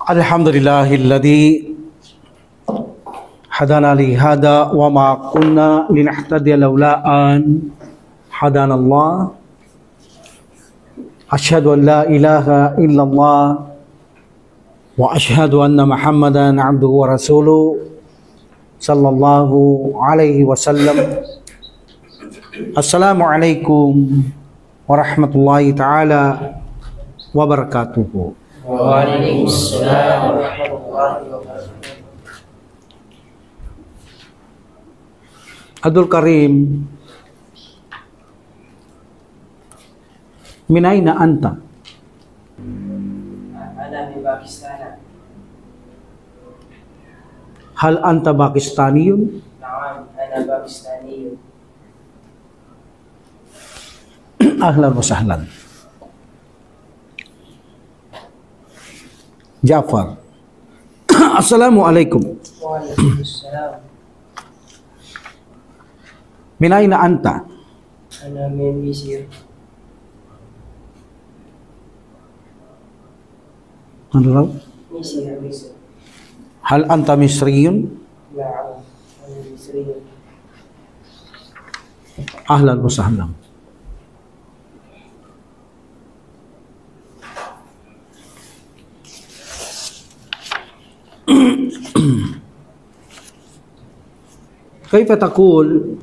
Alhamdulillahilladzi hadana li hada wa ma kunna linahtadiya laula an hadana Allah. Asyhadu an la ilaha illallah wa asyhadu anna Muhammadan abduhu wa rasuluh sallallahu alaihi wasallam. Assalamualaikum warahmatullahi taala wabarakatuh. Waalaikumsalam warahmatullahi wabarakatuh. Abdul Karim, min aina anta? Ana min Pakistan. Hal anta Pakistaniyun? Naam, ana Pakistaniyun. Ahlan wa sahlan. Jafar. Assalamualaikum. Waalaikumsalam. Min aina anta? Ana min Misir. Ano raw? Misir. Hal anta Misriyun? Naam, ana Misriyun. Ahlan wa sahlan. كيف تقول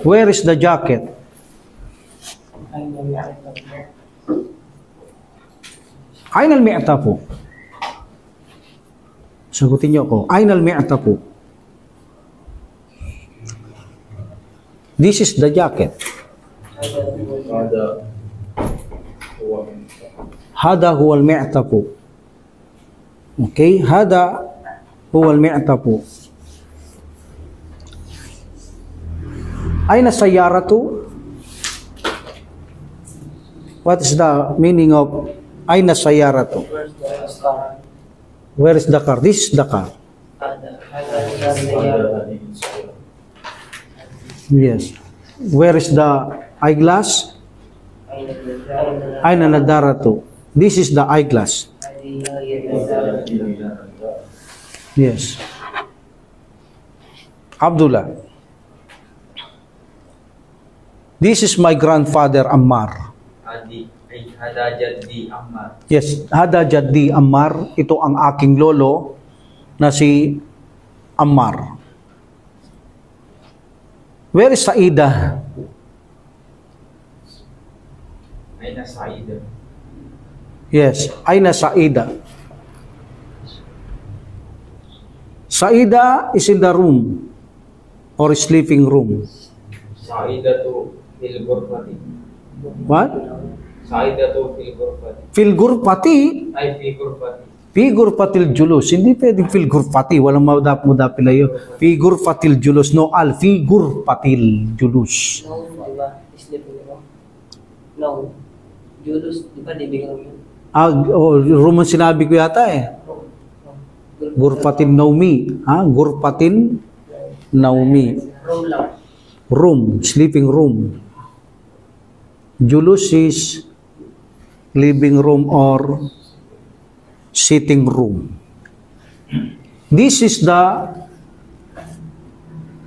where is the jacket? Aina al-mi'tafu? Sagutin niyo ako. Aina al-mi'tafu? This is the jacket. Hada huwa al-mi'tafu. Okay, hada huwa al-mi'tafu. Aina sayyaratu? What is the meaning of aina sayyaratu? Where is the car? This is the car. Yes. Where is the eyeglass? Aina nadaratu? This is the eyeglass. Yes. Abdullah. This is my grandfather Ammar. Hada Jaddi Ammar. Yes, Hada Jaddi Ammar. Ito ang aking lolo na si Ammar. Where is Saida? Aina Saida. Yes, Aina Saida? Saida is in the room or sleeping room. Saida to fil ghurfati. What? Saida to fil ghurfati. Fil ghurfati? Ay fi ghurfati. Fi ghurfatil julus. Hindi pwedeng fil ghurfati. Walang mudap-mudapil yun. Fi ghurfatil julus. No, al. Fi ghurfatil julus. No, diba? Sleeping room. No. Julus, diba? Living room yun. Room ang sinabi ko yata eh. Ghurfatin Naumi. Ghurfatin Naumi. Room lang. Room. Sleeping room. Julus is living room or sitting room. This is the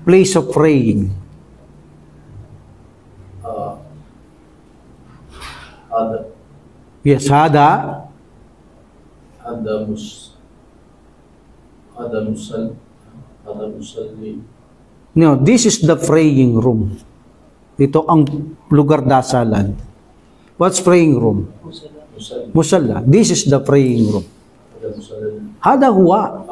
place of praying. Hada. Yes, hada. Hada musalli. No, this is the praying room. Ito ang lugar dasalan. What's praying room? Musalla. This is the praying room. Hada huwa.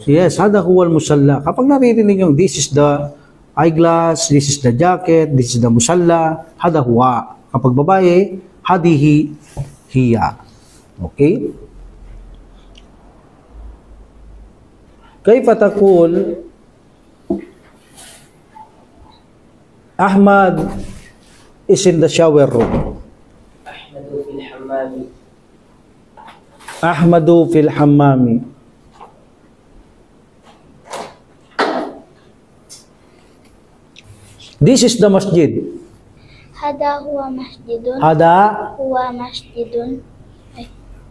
Yes, hada huwa al-musalla. Kapag naririnig nyo, this is the eyeglass, this is the jacket, this is the musalla, hada huwa. Kapag babae, hadihi hiya. Okay? Kaifa taqul Ahmad is in the shower room. Ahmadu fil hammami. Ahmadu fil hammami. This is the masjid. هذا هو مسجد. Hada, هو مسجد.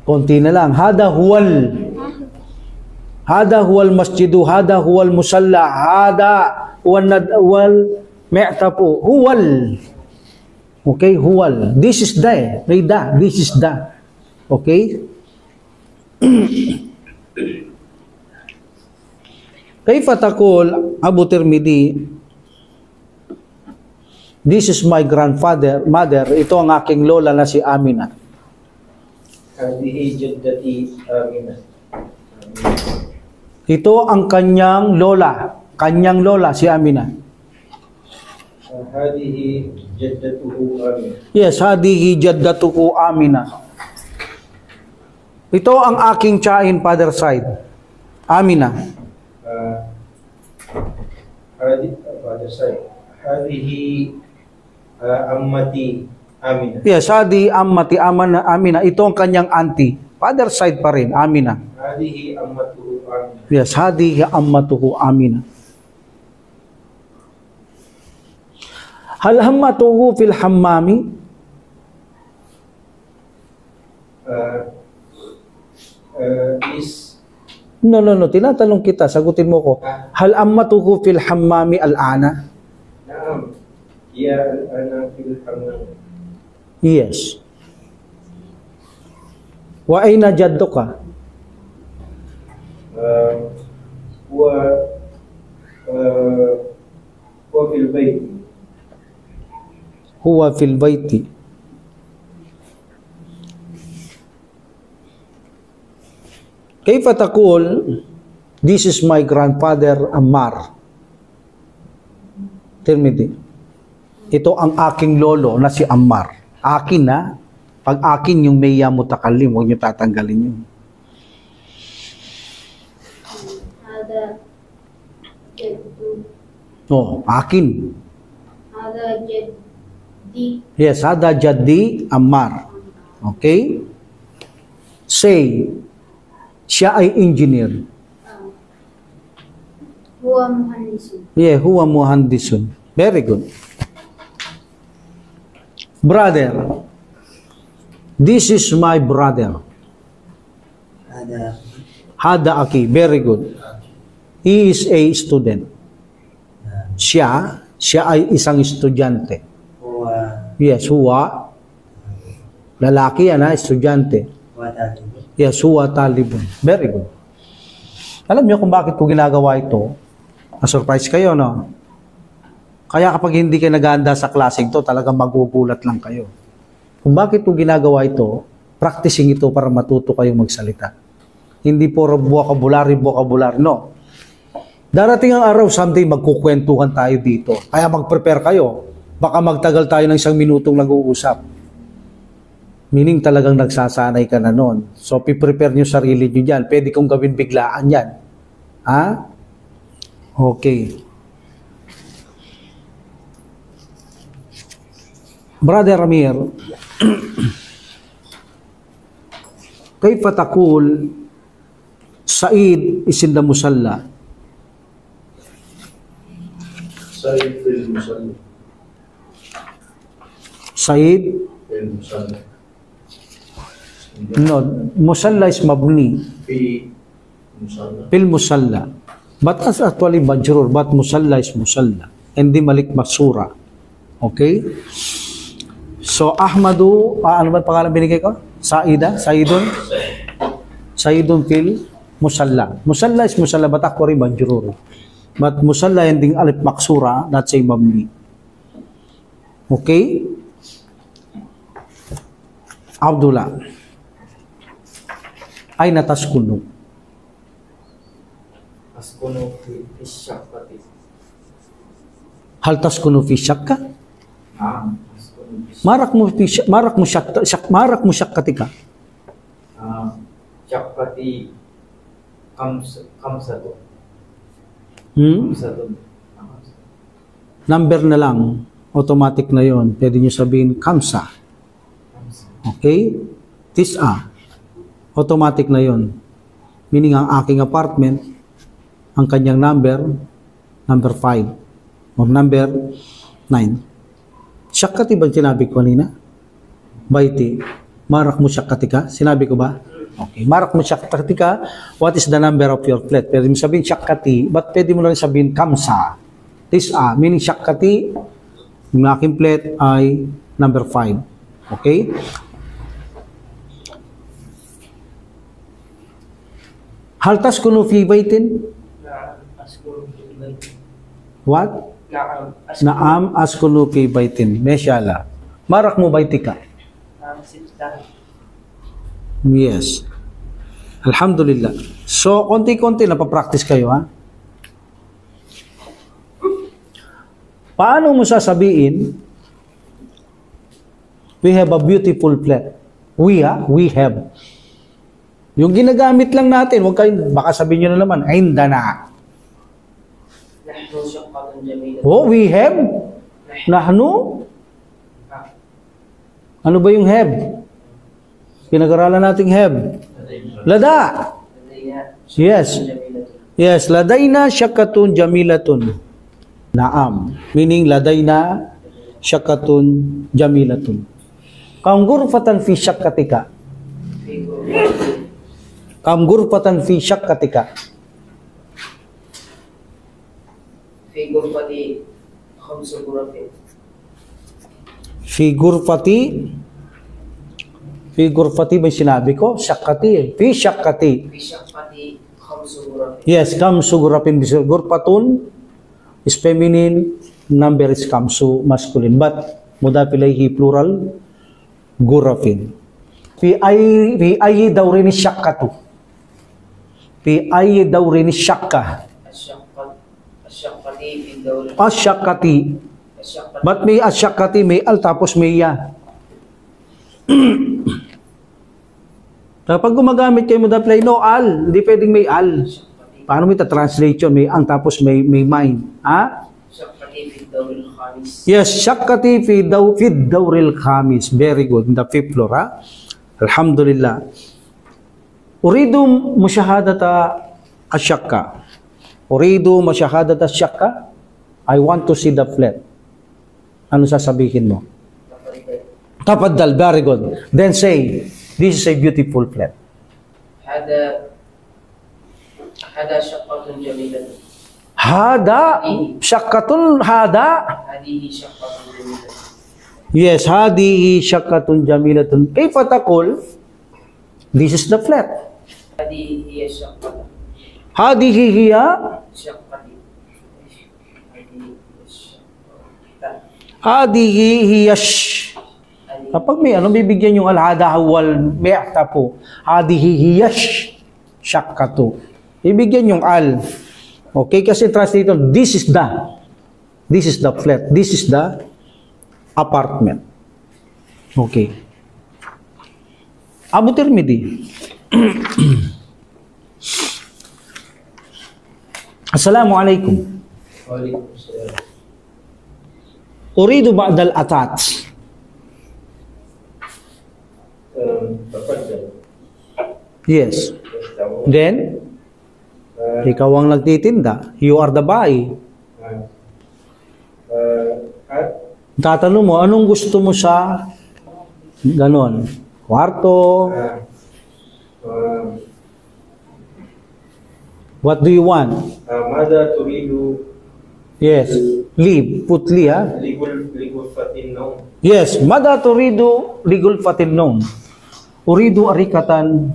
konti na lang. Hada huwal masjidu, hada huwal musalla, hada huwal me'tapu, huwal. Okay, huwal. This is the, may da, this is the. Okay? Kaifa taqul Abu Tirmidhi, this is my mother, ito ang aking lola na si Amina. هذه جدتي آمنة. Ito ang kanyang lola si Amina. هذه جدته آمنة. Yes, hadihi jaddatuhu Amina. Ito ang aking tiyahin father side, Amina. هذه أمتي آمنة. Yes, hadi ammati Amina. Ito ang kanyang auntie, father side pa rin, Amina. هذه أمته آمنة. Yes, hadihi ammatuhu Amina. Hal hammatuhu fil hammami? Is No, tinatanong kita, sagutin mo ko. Hal ammatuhu fil hammami al-ana? نعم يا أنا في الحمام. Yes. Wa aina jadduka? هو هو في البيت. Huwa fil baiti. Kaifa taqul, this is my grandfather Ammar. Tirmidhi. Ito ang aking lolo na si Ammar. Akin na. Pag akin yung may mutakallim, huwag niyo tatanggalin yun. هذا جد. Oh, akin. هذا جدي. Yes, hada jaddi Ammar. Okay? Say, siya ay engineer. هو مهندس. Yeah, huwa muhandisun. Very good. Brother. This is my brother. Hada aki. Very good. He is a student. Siya ay isang estudyante. Yes, huwa. Lalaki yan estudyante. Yes, huwa talibun. Very good. Alam niyo kung bakit ko ginagawa ito? Na-surprise kayo, no? Kaya kapag hindi kayo naghahanda sa klaseng to, talagang magugulat lang kayo. Kung bakit ko ginagawa ito, practicing ito para matuto kayo magsalita. Hindi po vocabulary, no. Darating ang araw, someday magkukwentuhan tayo dito. Kaya mag-prepare kayo. Baka magtagal tayo ng 1 minutong nag-uusap. Meaning talagang nagsasanay ka na nun. So, piprepare nyo sarili nyo dyan. Pwede kong gawin biglaan yan. Ha? Okay. Brother Amir, kayfa taqul Said is in the musalla? سعيد في المصلى. Said? في المصلى. No, musalla is mabni. في المصلى. Fil musalla. But as actually majrur, but musalla is musalla. Hindi malik masura. Okay? So, Ahmadu, ano ba pangalan binigay ko? Saida? Saidun? Saidun fil musalla. Musalla is musalla, but actually majrur. But musalla ending alif maksura, that's a mabni. Okay? Abdullah. Aina taskunu? أسكن في الشقة. Hal taskunu fi syakka? نعم أسكن في Marak mo syakkatika? شقتي خمسة. Number na lang. Automatic na yon. Pwede nyo sabihin, kamsa. Okay? Tis'a. Automatic na yon. Meaning, ang aking apartment, ang kanyang number 5. Or number 9. Shakkati ba sinabi ko kanina? Baiti. Marak mo shakkati ka? Sinabi ko ba? Okay. Marak mo shakkati ka, what is the number of your plate? Pwede mo sabihin shakkati, but pwede mo na rin sabihin kamsa. Tis'a, meaning shakkati, yung aking plate ay number 5. Okay? Hal taskunu fi baitin? What? Naam askunu fi baitin. Meshala. Marak mo baiti ka? Yes. Alhamdulillah. So, konti-konti napapractice kayo, ha? Paano mo sasabihin, we have a beautiful plate? We have. Yung ginagamit lang natin, huwag kayo, baka sabihin nyo na naman, ay, hindi na. Oh, we have? Nahnu? Ano ba yung have? Pinag-aralan nating have. Lada. Yes. Yes, ladayna syakatun jamilatun. Naam. Meaning, ladayna syakatun jamilatun. Kam gurfatan fi syakatika. Kam gurfatan fi syakatika. Fi gurfati khamsu ghurafin. Fi gurfati ba sinabi ko? Syakati. Fi syakati. Fi syakati khamsu ghurafin. Yes, kamsu gurafin. Gurfatun is feminine, number is kamsu, masculine. But, mudaf ilayhi plural, gurafin. Fi ayyi dawrin syakatu. Fi ayyi dawrin syakka. Asyakati fi dawrin. Asyakati. But may asyakati, may al, tapos may ya. Kapag gumagamit kayo mo dapat no al, hindi pwedeng may al. Paano may translation? May ang tapos may mine. Ha? Syakati fi dawril khamis. Yes, syakati fi dawril khamis. Very good. In the fifth floor, ha? Alhamdulillah. Uridu musyahadata asyakka. Uridu musyahadata asyakka. I want to see the flat. Ano sasabihin mo? Tafaddal, very good. Then say, this is a beautiful flat. Hada syakatun jamilatun. Hada, syakatun, hada. Hadihi syakatun jamilatun. Yes, hadihi syakatun jamilatun. Kaifa taqul? This is the flat. Hadihi hiya syakatun. Hadihi hiya Syakati. hadihi hiya Kapag may ano, bibigyan yung al-hada wal mi'ta po. Hadihi hiya syakatu. Ibigyan yung al. Okay, kasi translator, this is the flat. This is the apartment. Okay. Abu Tirmidhi. Assalamualaikum. Waalaikumsalam. Uridu ba'dal atat. Tafaddal. Yes. Then, ikaw ang nagtitinda. You are the buy. Tatanong mo, anong gusto mo sa ganon? Kwarto? What do you want? Mada turidu Yes. Leave. Put li, ha? ligul fatin no. Yes. Mada turidu ligul fatin nom. Uridu arikatan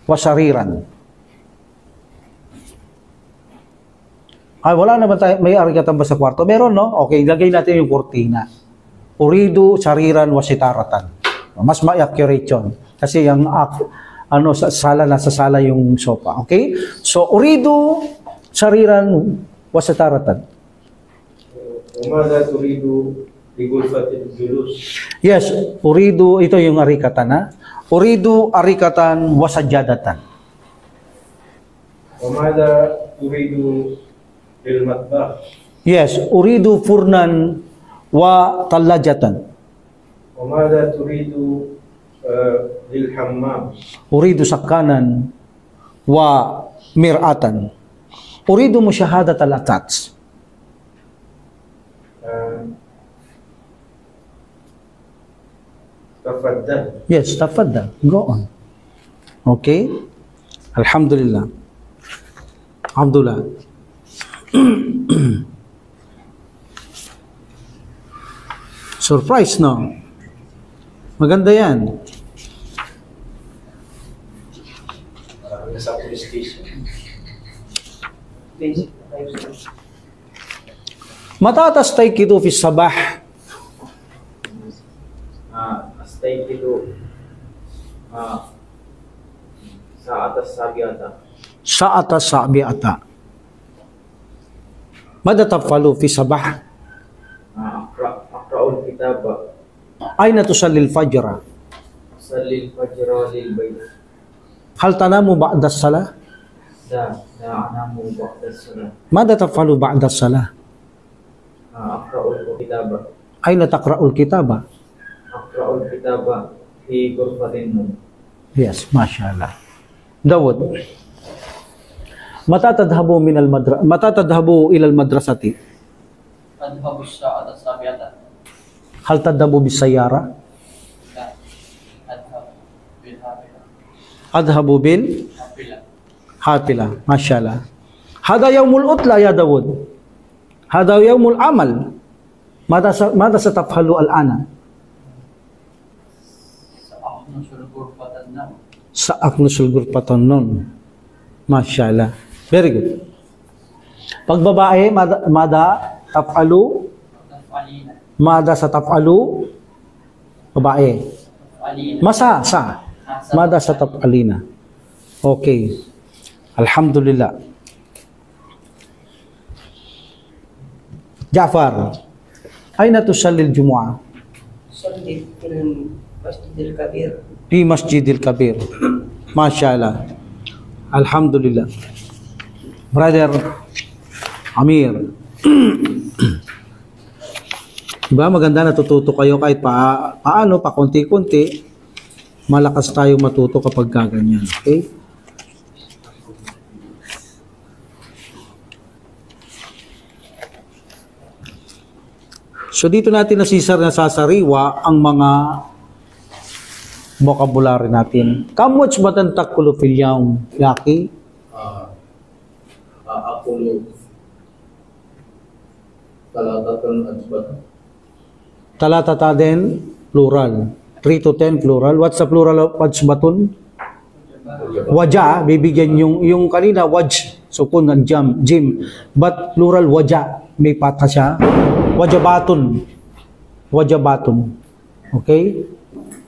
wasariran. Ay, wala naman tayo. May arikatan ba sa kwarto? Meron, no? Okay, lagay natin yung kurtina. Uridu sariran wasitaratan. Mas ma-accurate yun. Kasi yung sa sala, nasa sala yung sofa. Okay? So, uridu sariran wasitaratan. Mada turidu ligul fatin julus. Yes, uridu, ito yung arikatan, ha? Uridu arikatan wasajadatan. Mada turidu lil matbah. Yes, uridu furnan wa tallajatan. Mada turidu lil hammam. Uridu sakanan wa mir'atan. Uridu musyahadat al-atats. تفضل. Yes, tafaddal. Go on. Okay? Alhamdulillah. Alhamdulillah. Surprise, no? Maganda yan. Nasa police station. Basic na tayo sa Matatas tayo kito fi sabah. Astay kilo sa atas sabi ata. Sa atas sabi ata. Mada tafalu fi sabah. Akra'ul kitaba Aina tusallil fajra. salil fajra lil bayt. Hal tanamu ba'da salah? Da anamu ba'da salat. Mada tafalu ba'da salah? Akra'ul kitaba. Aina taqra'ul kitaba? Akra'ul kitaba fi ghurfatin nawm. Yes, mashallah. Dawud. Mata tadhabu ila al-madrasati. adhabu sa'at as-sabi'ata. Hal tadhabu bis-sayyara? La. Adhabu bil hafila. Adhabu bil Hafila. hafila. Mashallah. Hada yawmul utla ya Dawud. Hada yawmul amal. Mada satafhalu al-ana? Sa'aknusul ghurfatan nam. Sa aknusul gurpatan nun. Mashallah. Very good. Pag babae, mada taf'alu, Taf'alina. mada sa taf'alu, babae. Taf'alina. Sa. Mada sa taf'alina. Okay. Alhamdulillah. Ja'far. Aina tusallil jumu'ah? Salli fil masjidil kabir. Fi Masjidil Kabir. Mashallah. Alhamdulillah. Brother Amir. Diba maganda natututo kayo kahit paano, pa konti-konti. Malakas tayo matuto kapag gaganyan. Okay? So dito natin nasasariwa ang mga vocabulary natin. Kamwats batan takkulo fil yawm yaki? Akulu talatatan ajbat. Talatata din plural. 3 to 10 plural. What's the plural of wajbatun? Waja, bibigyan yung kanina waj, sukun ng jim. But plural waja, may pata siya. Wajabatun. Wajabatun. Okay?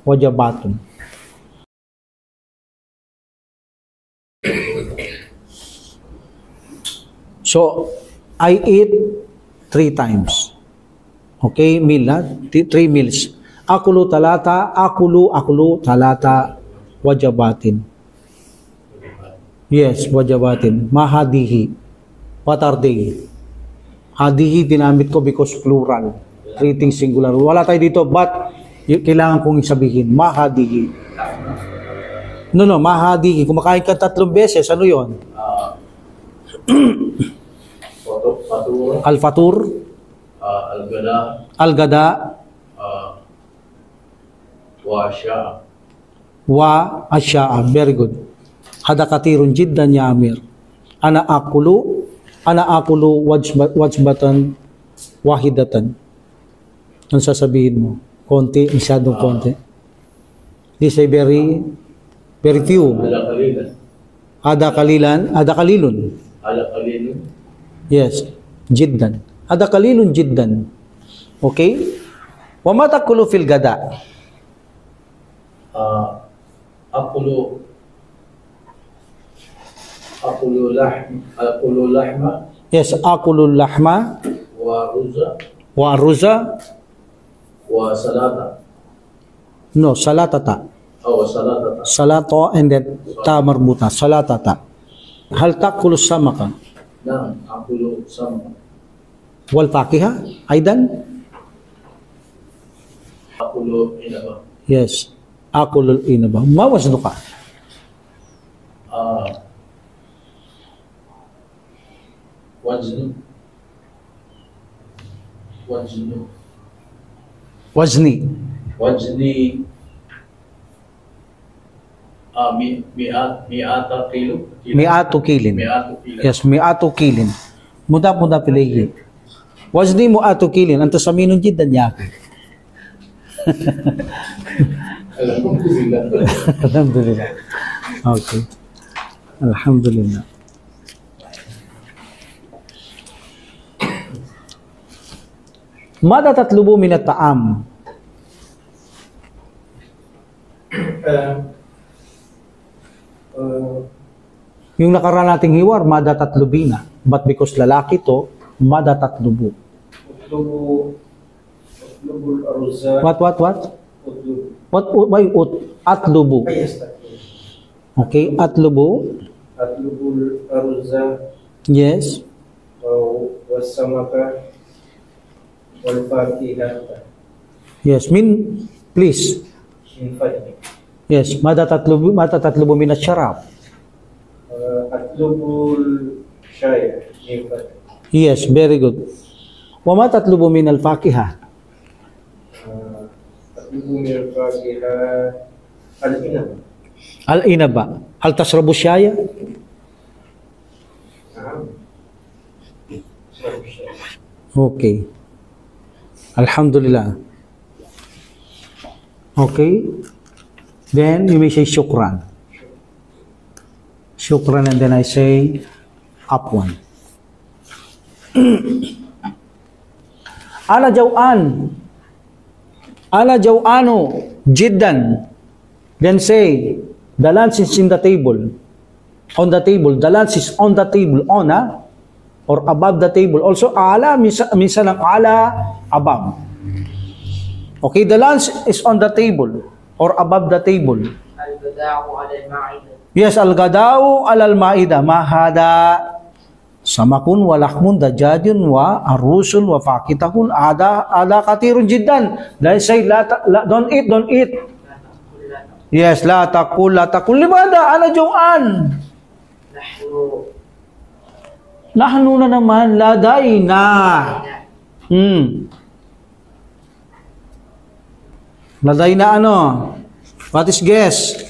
Wajabatun. So, I eat 3 times. Okay, meal na? 3 meals. Akulu talata, akulu talata, wajabatin. Yes, wajabatin. Mahadihi. What are they? Hadihi dinamit ko because plural. Treating singular. Wala tayo dito, but kailangan kong sabihin. Mahadihi. No, mahadihi. Kumakain ka 3 beses, ano yon? Fatur, Al-fatur, al-gada, al-gada, wa sya'a. wa asya'a. Very good. Hada katirun jiddan ya Amir. Ana akulu wajbatan wahidatan. Ano sasabihin mo? Konti, masyadong konti. This is very few. Ala kalilan. Ada kalilan, ada kalilun. Ala kalilun. Yes, jiddan. Ada kalilun jiddan. Okay? Wa ma takulu fil gada? Akulu lahma Yes, akulul lahma wa ruza wa ruza. wa salata. No, salatata. Wa salatata. Salato and then ta marbuta. Salatata. Hal takulu samaka Nah, akulu sama. wal fakiha aidan? Akulu inaba. Yes. Akulul inaba. Ma wasnuka? Wajnu Wajnu. Wazni. Wajni. Mi'ata kilo. Mi'atu kilin. Mi'atu kilo. Yes, mi'atu kilin. Muda pilih. Wazni mu'atu kilin. Anto sa minun jiddan yaki. Alhamdulillah. Alhamdulillah. Okay. Alhamdulillah. Mada tatlubu min at-ta'am? Yung nakaraan nating hiwar, mada tatlubina. But because lalaki to, mada tatlubu. Utlubul aruzah. What? Utlub. Why ut? Atlubu. Yes, Okay, atlubu. Atlubul aruzah. Yes. Wasamaka. Walfakihata. Yes, please. Min fadli. Yes, mada tatlubu min asy-syarab. Atlubul syaya. Min fadli. Yes, very good. Wa ma tatlubu min al-fakihah? Atlubu min al-fakihah. Al-inab. Al-inaba. Hal tasrabu syaya? Okay. Alhamdulillah. Okay. Then you may say shukran. Shukran, and then I say afwan. Ana jaw'an. Ana jaw'anu jiddan. Then say, the lunch is in the table. On the table. The lunch is on the table. On, or above the table. Also, ala, minsan ang ala, above. Okay, the lunch is on the table or above the table. Al-gada'u al-ma'ida. Yes, al-gada'u al-ma'ida. Mahada samakun wa lahmun dajajun wa arusun wa fakitahun ada katirun jiddan. They say, don't eat. Yes, la takul. Limada, ala jaw'an. Nahnu na naman, ladayna. Ladayna ano? What is guess?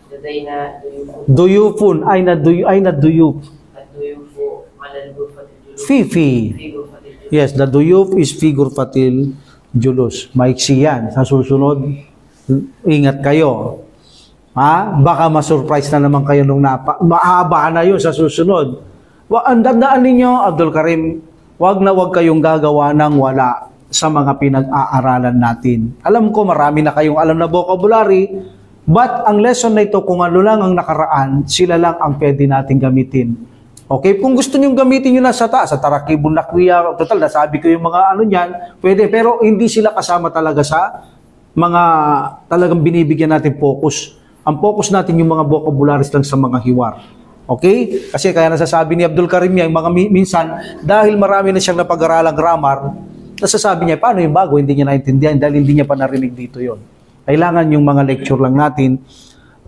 Ladayna Duyufun. Ayna duyuf. ad-duyufu ala al-ghurfatil julus. Fi. Fi ghurfatil julus. Yes, the duyuf is fi ghurfatil julus. Maiksi yan. Sa susunod, ingat kayo. Baka ma-surprise na naman kayo nung mahaba na yun sa susunod. Andandaan ninyo, Abdul Karim, wag kayong gagawa ng wala sa mga pinag-aaralan natin. Alam ko, marami na kayong alam na vocabulary, but ang lesson na ito, kung ano lang ang nakaraan, sila lang ang pwede natin gamitin. Okay? Kung gusto nyo gamitin nyo na sa tarakibun nakwiya, total, nasabi ko yung mga ano niyan, pwede, pero hindi sila kasama talaga sa mga talagang binibigyan natin focus. Ang focus natin yung mga vocabularies lang sa mga hiwar. Okay? Kasi kaya nasasabi ni Abdul Karim yung mga minsan, dahil marami na siyang napag-aralang grammar, nasasabi niya, paano yung bago? Hindi niya naintindihan dahil hindi niya pa narinig dito yon. Kailangan yung mga lecture lang natin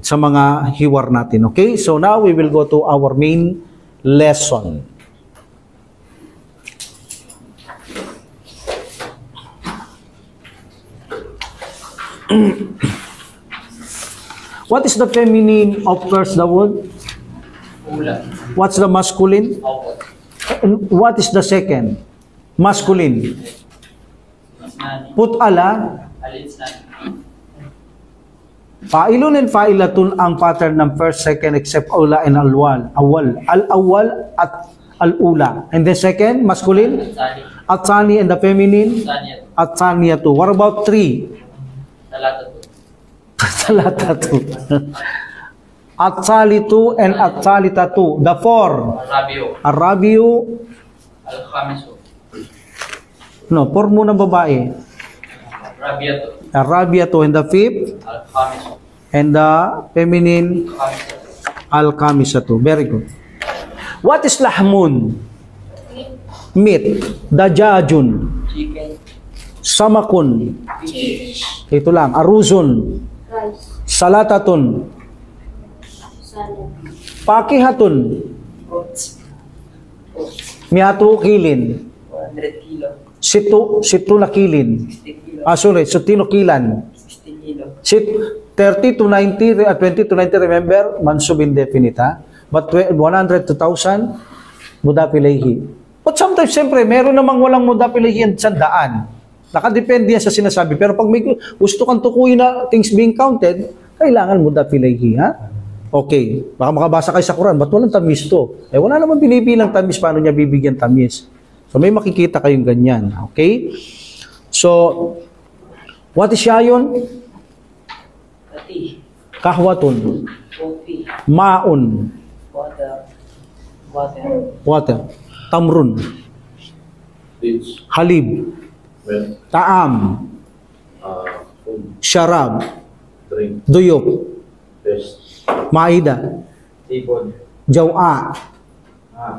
sa mga hiwar natin. Okay? So now we will go to our main lesson. What is the feminine of first the word? Ula. What's the masculine? Awad. And what is the second? Masculine. Masnani. Put ala. Al-insani. Fa'ilun and fa'ilatun ang pattern ng first, second, except ula and alwal. Al-awwal at al-ula. And the second, masculine? Al-insani. At-sani and the feminine? Saniyat. At-saniyatu. What about three? Talatatu. Talatatu. At-salitu and at-salitatu. The four. Al-rabiu. Arabiyu. Al-khamisu. No, four muna babae. Rabiatu. Arabiatu and the fifth. Al-khamisu. And the feminine, Khamisatu. al-kamisatu. Very good. What is lahmun? Meat. Dajajun. Chicken. Samakun. Fish. Ito lang. Aruzun. Rice. Salatatun. Salad. Pakihatun. Fruits. Miyatu kilin. 100 kilo. Situ na kilin. 60 kilo. Sorry, sutino kilan. 60 kilo. 30 to 90, 20 to 90, remember, mansub indefinite, ha? But 100 to 1,000, mudapilayhi. But sometimes, siyempre, meron namang walang mudapilayhi yan sa daan. Nakadepende yan sa sinasabi. Pero pag may gusto kang tukuyin na things being counted, kailangan mudapilayhi, ha? Okay. Baka makabasa kayo sa Quran, ba't walang tamis to? Wala naman binibilang tamis, paano niya bibigyan tamis? So, may makikita kayong ganyan. Okay? So, what is siya yun? Ati. Kahwatun. Coffee. Maun. Water. Tamrun. Dates. Halib. Milk. Taam. Food. Sharab. Drink. Duyok. Test. Maida. Tipon. Jawa.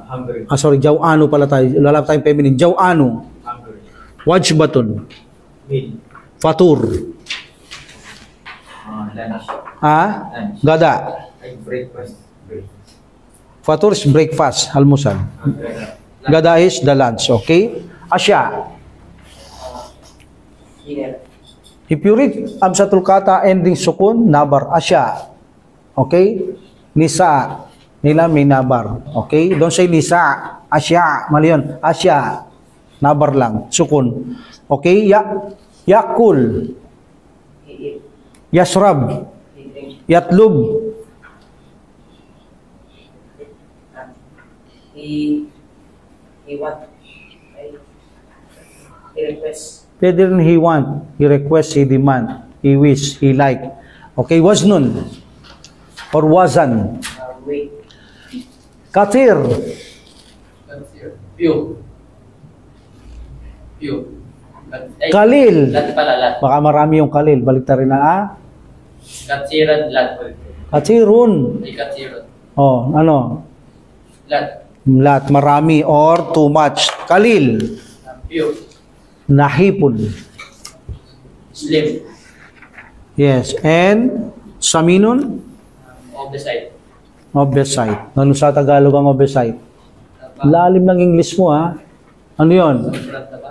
Hungry. Sorry, jawano pala tayo. Lalap tayong feminine. Jawano. Hungry. Wajbatun. Meal. Fatur. Lunch. Lunch. Gada. Breakfast. Fatur is breakfast, almusal. Gada is the lunch, okay? Asya. Dinner. If you read Amsatul Kata ending sukun, nabar. Asya. Okay? Nisa. Nila may nabar. Okay? Don't say nisa. Asya. Mali yun. Asya. Nabar lang. Sukun. Okay? Yakul. He eat. Yasrab. He drink. Yatlub. He what? He request. Pwede rin he want, he request, he demand, he wish, he like. Okay, waznun. Or wazan. Wait. Katir. Few. Kalil. Lat pala, lat. Baka marami yung kalil. Balik rin na Katsiran, lat. Katirun. Ay, katsiran. Oh, ano? Lat. Lat, marami or too much. Kalil. Few. Nahipon. Slim. Yes. And saminun? Of the side. Obesite. Ano sa Tagalog ang obesite? Lalim ng English mo, ha? Ano yun? Sobrang taba.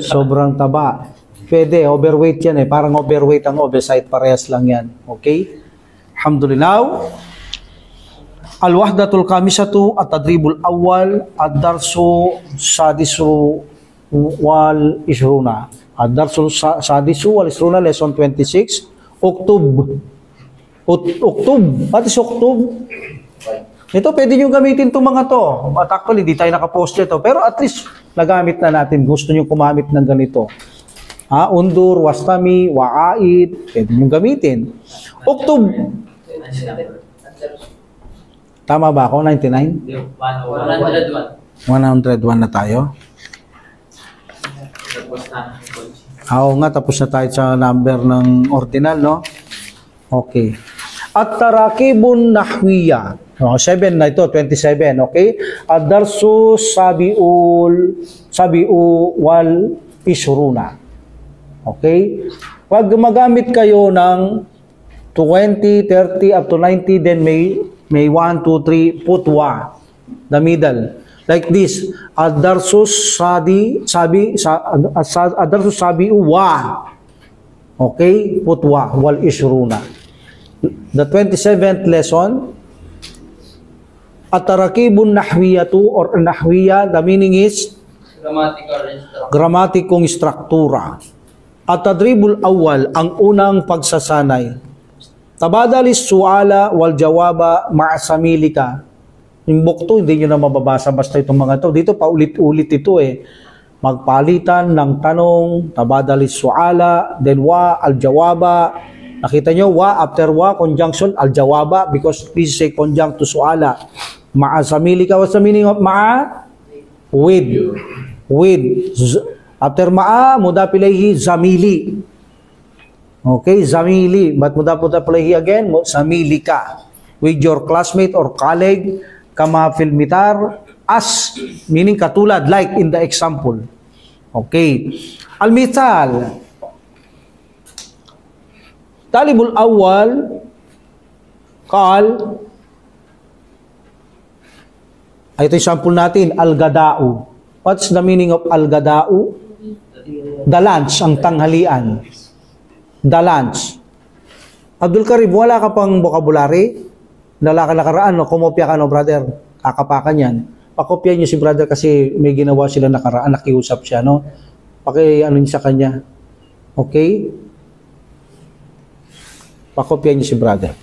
Sobrang taba. Pwede, overweight yan eh. Parang overweight ang obesite, parehas lang yan. Okay? Alhamdulillah. Al-wahdatul kamisatu at-tadribul awal ad-darsu sadisu wal ishruna. Ad-darsu sadisu wal ishruna, lesson 26. Oktub. What is oktub? Ito, pwede nyo gamitin itong mga to. At actually, di tayo nakapost ito. Pero at least, nagamit na natin. Gusto nyo kumamit ng ganito. Undur, wastami, wa'aid. Pwede nyo gamitin. Oktub. Tama ba ako? 99? 101. 101 na tayo. Oo nga, tapos na tayo sa number ng ordinal, no? Okay. At-tarakibun nahwiya. 7 na ito, 27, okay? Ad-darsu sabi'u wal ishruna. Okay? Pag gumagamit kayo ng 20, 30, up to 90, then may 1, 2, 3, put wa. The middle. Like this. Ad-darsu sabi'u wa. Okay? Put wa. Wal ishruna. The 27th lesson, at-tarakibun nahwiyatu or nahwiya, the meaning is gramatikong struktura. At-tadribul awal, ang unang pagsasanay. Tabadalis suala wal jawaba ma'asamilika. Yung book to, hindi nyo na mababasa basta itong mga to. Dito paulit-ulit ito eh. Magpalitan ng tanong, tabadalis suala, then wa, al-jawaba. Nakita nyo, wa, after wa, conjunction, al-jawaba, because this is a conjunct to suala. Ma'asamilika, what's the meaning of ma'a? With. With. After ma'a, mudaf ilayhi, zamili. Okay, zamili. But mudaf ilayhi again, zamilika. With your classmate or colleague, kama fil mitar, as, meaning katulad, like in the example. Okay. Al-mithal. Talibul awal, ito yung sample natin, al-gada'u. What's the meaning of al-gada'u? The lunch, ang tanghalian. The lunch. Abdul Karim, wala ka pang vocabulary? Dala ka nakaraan, no? Kumopya ka, no, brother? Kakapakan yan. Pakopya niyo si brother kasi may ginawa sila nakaraan, nakiusap siya, no? Ano niyo sa kanya. Okay? Pakopya niyo si brother.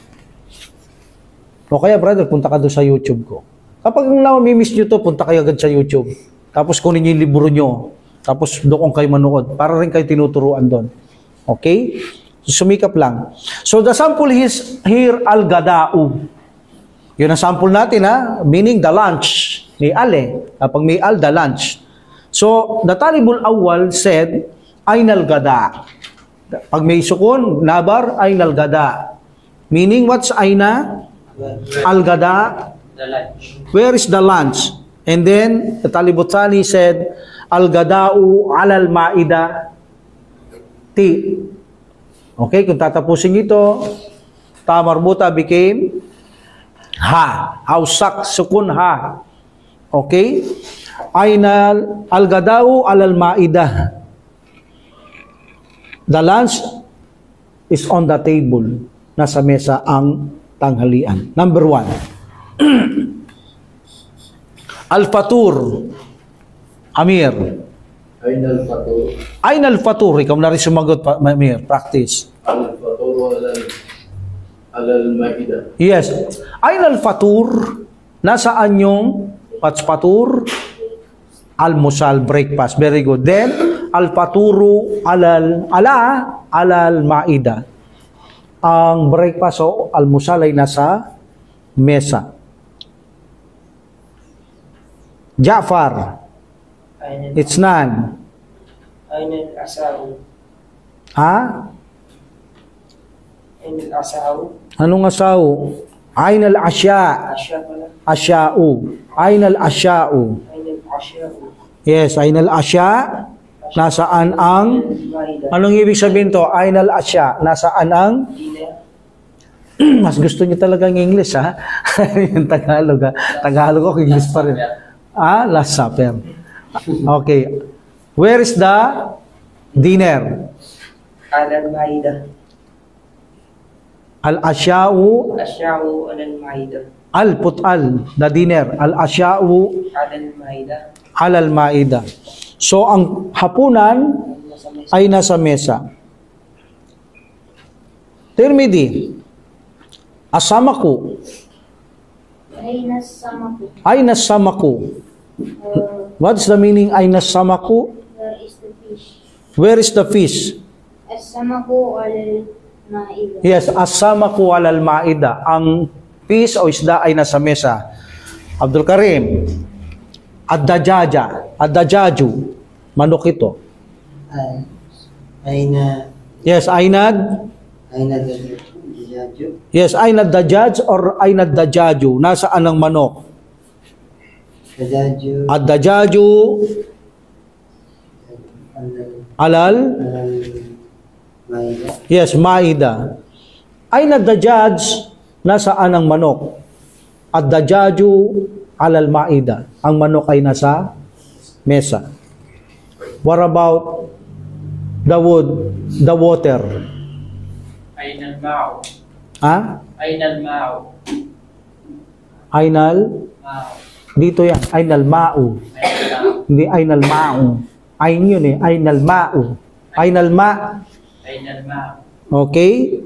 O kaya, brother, punta ka doon sa YouTube ko. Kapag namimiss niyo to, punta kayo agad sa YouTube. Tapos kunin niyo yung libro niyo. Tapos doon kayo manood. Para rin kayo tinuturuan doon. Okay? Sumikap lang. So the sample is here al-gada'u. Yun ang sample natin, ha? Meaning the lunch. May al eh. Kapag may al, the lunch. So the talibul awwal said, aynal gada. Pag may sukun, nabar, aynal gada. Meaning what's ayna? Al-gada. The lunch. Where is the lunch? And then the talibul thani said, al-gada'u alal ma'ida ti. Okay, kung tatapusin ito, ta marbuta became ha. Hausak, sukun ha. Okay? Aynal al-gada'u alal ma'ida. The lunch is on the table. Nasa mesa ang tanghalian. Number 1. Al-fatur. Amir. Ainal fatur. Ainal fatur. Ikaw na rin sumagot, Amir. Practice. Al fatur alal maida. Yes. Ainal fatur. Nasaan yung fatur? Almusal, breakfast. Very good. Then, al-faturu alal maida. Ang breakfast o almusal ay nasa mesa. Ja'far. It's none. Ainal asaw. Ha? Ainal asaw. Anong asaw? Ainal asya. Asya pala. Asya'u. Ainal asya'u. Ainal asyaw. Yes, ainal asya. Nasaan ang... Maida. Anong ibig sabihin to? Ainal asya. Nasaan ang... Dinner. Mas gusto niyo talaga ng English, ha? Yung Tagalog, ha? Tagalog ako, English pa rin. Last Supper. Okay. Where is the dinner? Alal maida. Al-asya'u, Asyaw alal maida. put al, the dinner. Al-asya'u Alal maida. alal maida. So, ang hapunan ay nasa mesa. Tirmidhi. Asamaku. Ayna samaku. Ayna samaku. What's the meaning ayna samaku? Where is the fish? Where is the fish? As-samaku alal ma'ida. Yes, asamaku alal maida. Ang fish o isda ay nasa mesa. Abdul Karim. Ad-dajaja. Ad-dajaju. Manok ito. Aina. Yes, aynad. Dajaju. Yes, aynad dajaj or aynad dajaju. Nasaan ang manok? Dajaju. Ad-dajaju alal. Maida. Yes, maida. Aynad dajaj. Nasaan ang manok? Ad-dajaju alal maida. Ang manok ay nasa mesa. What about the wood, the water? Ainal ma'u. Ha? Ainal ma'u. Ainal? Ma'u. Dito yan. Ainal ma'u. Ainal ma'u. Hindi ainal ma'u. Ain yun eh. Ainal ma'u. Ainal ma'. Ainal ma'u. Okay?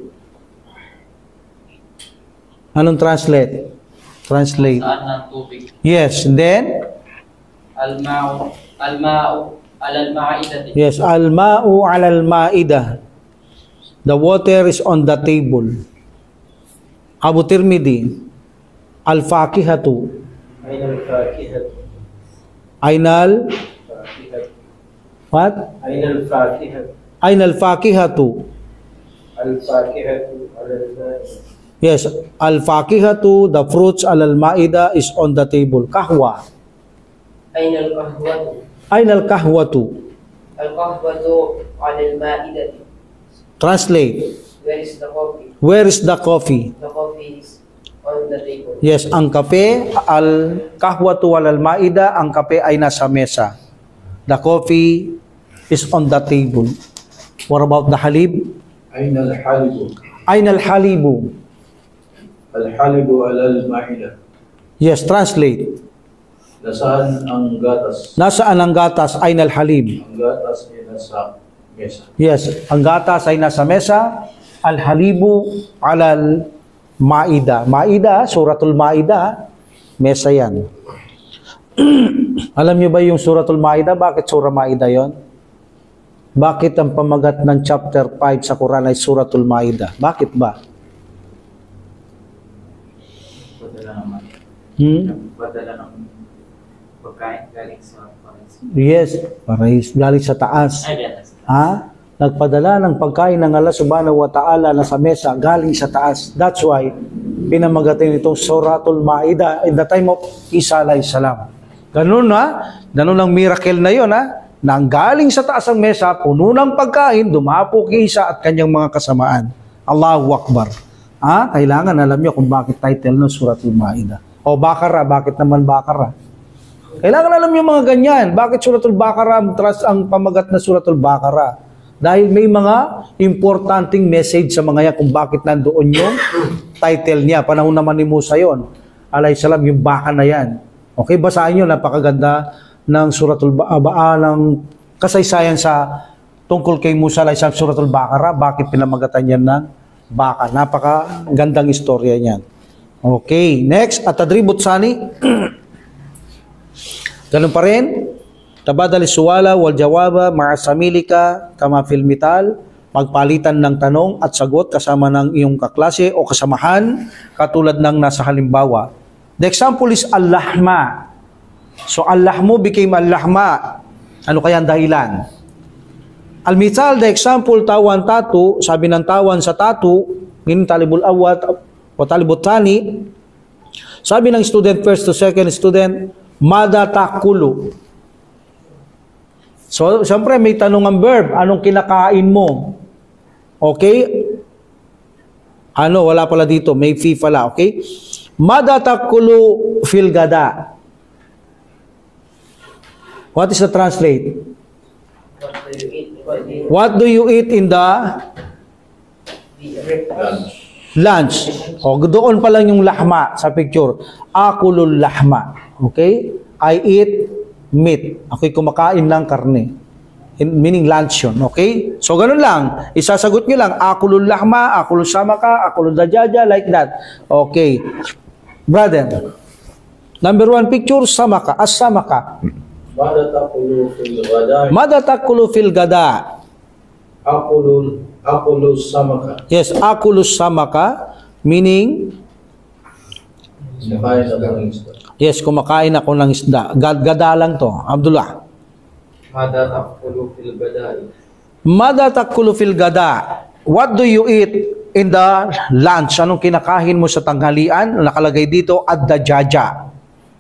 Anong translate? Translate. Saan ng tubig? Yes. And then? Al-ma'u. Al-ma'u. Alal ma'ida. Yes. Al-ma'u alal ma'idah. The water is on the table. Abu Tirmidhi. Al-fakihatu. Ainal fakihat. Ainal? Fakihat. What? Ainal fakihat. Ainal fakihatu. Al fakihatu alal maida. Yes. Al-fakihatu, the fruits alal ma'idah is on the table. Kahwa. Ainal kahwatu. Ainal kahwatu. Al-kahwatu alal maida. Translate. Where is the coffee? Where is the coffee? The coffee is on the table. Yes, ang kape, al-kahwatu walal maida, ang kape ay nasa mesa. The coffee is on the table. What about the halib? أين الحلب؟ Ain al-halibu? الحلب على المائدة. Yes, translate. Nasaan ang gatas? Nasaan ang gatas? Ain al-halib? Ang gatas ay nasa mesa. Yes, ang gatas ay nasa mesa. Al-halibu alal maida. Maida, suratul maida. Mesa yan. Alam niyo ba yung suratul maida? Bakit surah maida yon? Bakit ang pamagat ng chapter 5 sa Quran ay suratul maida? Bakit ba? Padala naman. Padala ng pagkain galing sa Paris. Yes, parais galing sa taas. Ay, yan. Ha? Nagpadala ng pagkain ng Allah subhanahu wa ta'ala na sa mesa galing sa taas. That's why pinamagatin itong suratul maida in the time of Isa alayhi salam. Ganun ha? Ganun ang miracle na yun ha? Nang galing sa taas ang mesa, puno ng pagkain, dumapo kay Isa at kanyang mga kasamaan. Allahu Akbar. Ha? Kailangan alam nyo kung bakit title ng suratul maida. O Bakara, bakit naman Bakara? Kailangan alam nyo mga ganyan. Bakit suratul Bakara ang pamagat na suratul Bakara? Dahil may mga importanteng message sa mga yan kung bakit nandoon yung title niya. Panahon naman ni Musa yon. Alayhi salam, yung baka na yan. Okay, basahin nyo, napakaganda ng suratul ng kasaysayan sa tungkol kay Musa alayhi salam, suratul Bakara. Bakit pinamagatan yan ng baka? Napakagandang istorya niyan. Okay, next, at-tadribut sani. Ganun pa rin. Tabadal suwala wal jawaba ma'asamilika kama fil mital, magpalitan ng tanong at sagot kasama ng iyong kaklase o kasamahan katulad ng nasa halimbawa. The example is al-lahma. So al-lahmu became al-lahma. Ano kaya ang dahilan? Al-mital, the example, tawan tatu, sabi ng tawan sa tatu, min talibul awwat o talibut tani, sabi ng student first to second student, mada takulu. So, siyempre may tanong ang verb, anong kinakain mo? Okay? Ano, wala pala dito, may fee pala, okay? Mada takulu fil gada. What is the translate? What do you eat in the lunch? O, doon pa lang yung lahma sa picture. Akulul lahma. Okay? I eat meat. Ako'y kumakain ng karne. Meaning lunch yun. Okay? So, ganun lang. Isasagot nyo lang, akulul lahma, akulul samaka, akulul dajaja, like that. Okay. Brother, number 1 picture, samaka. As-samaka. Mada takulu fil gada? Mada takulu fil gada? Akulus samaka. Yes, akulus samaka, meaning, Kumakain ako ng isda. yes, kumakain ako ng isda. Gada lang to. Abdullah. Mada takulu fil badai. Mada takulu fil gada? What do you eat in the lunch? Anong kinakain mo sa tanghalian? Nakalagay dito, ad-dajaja.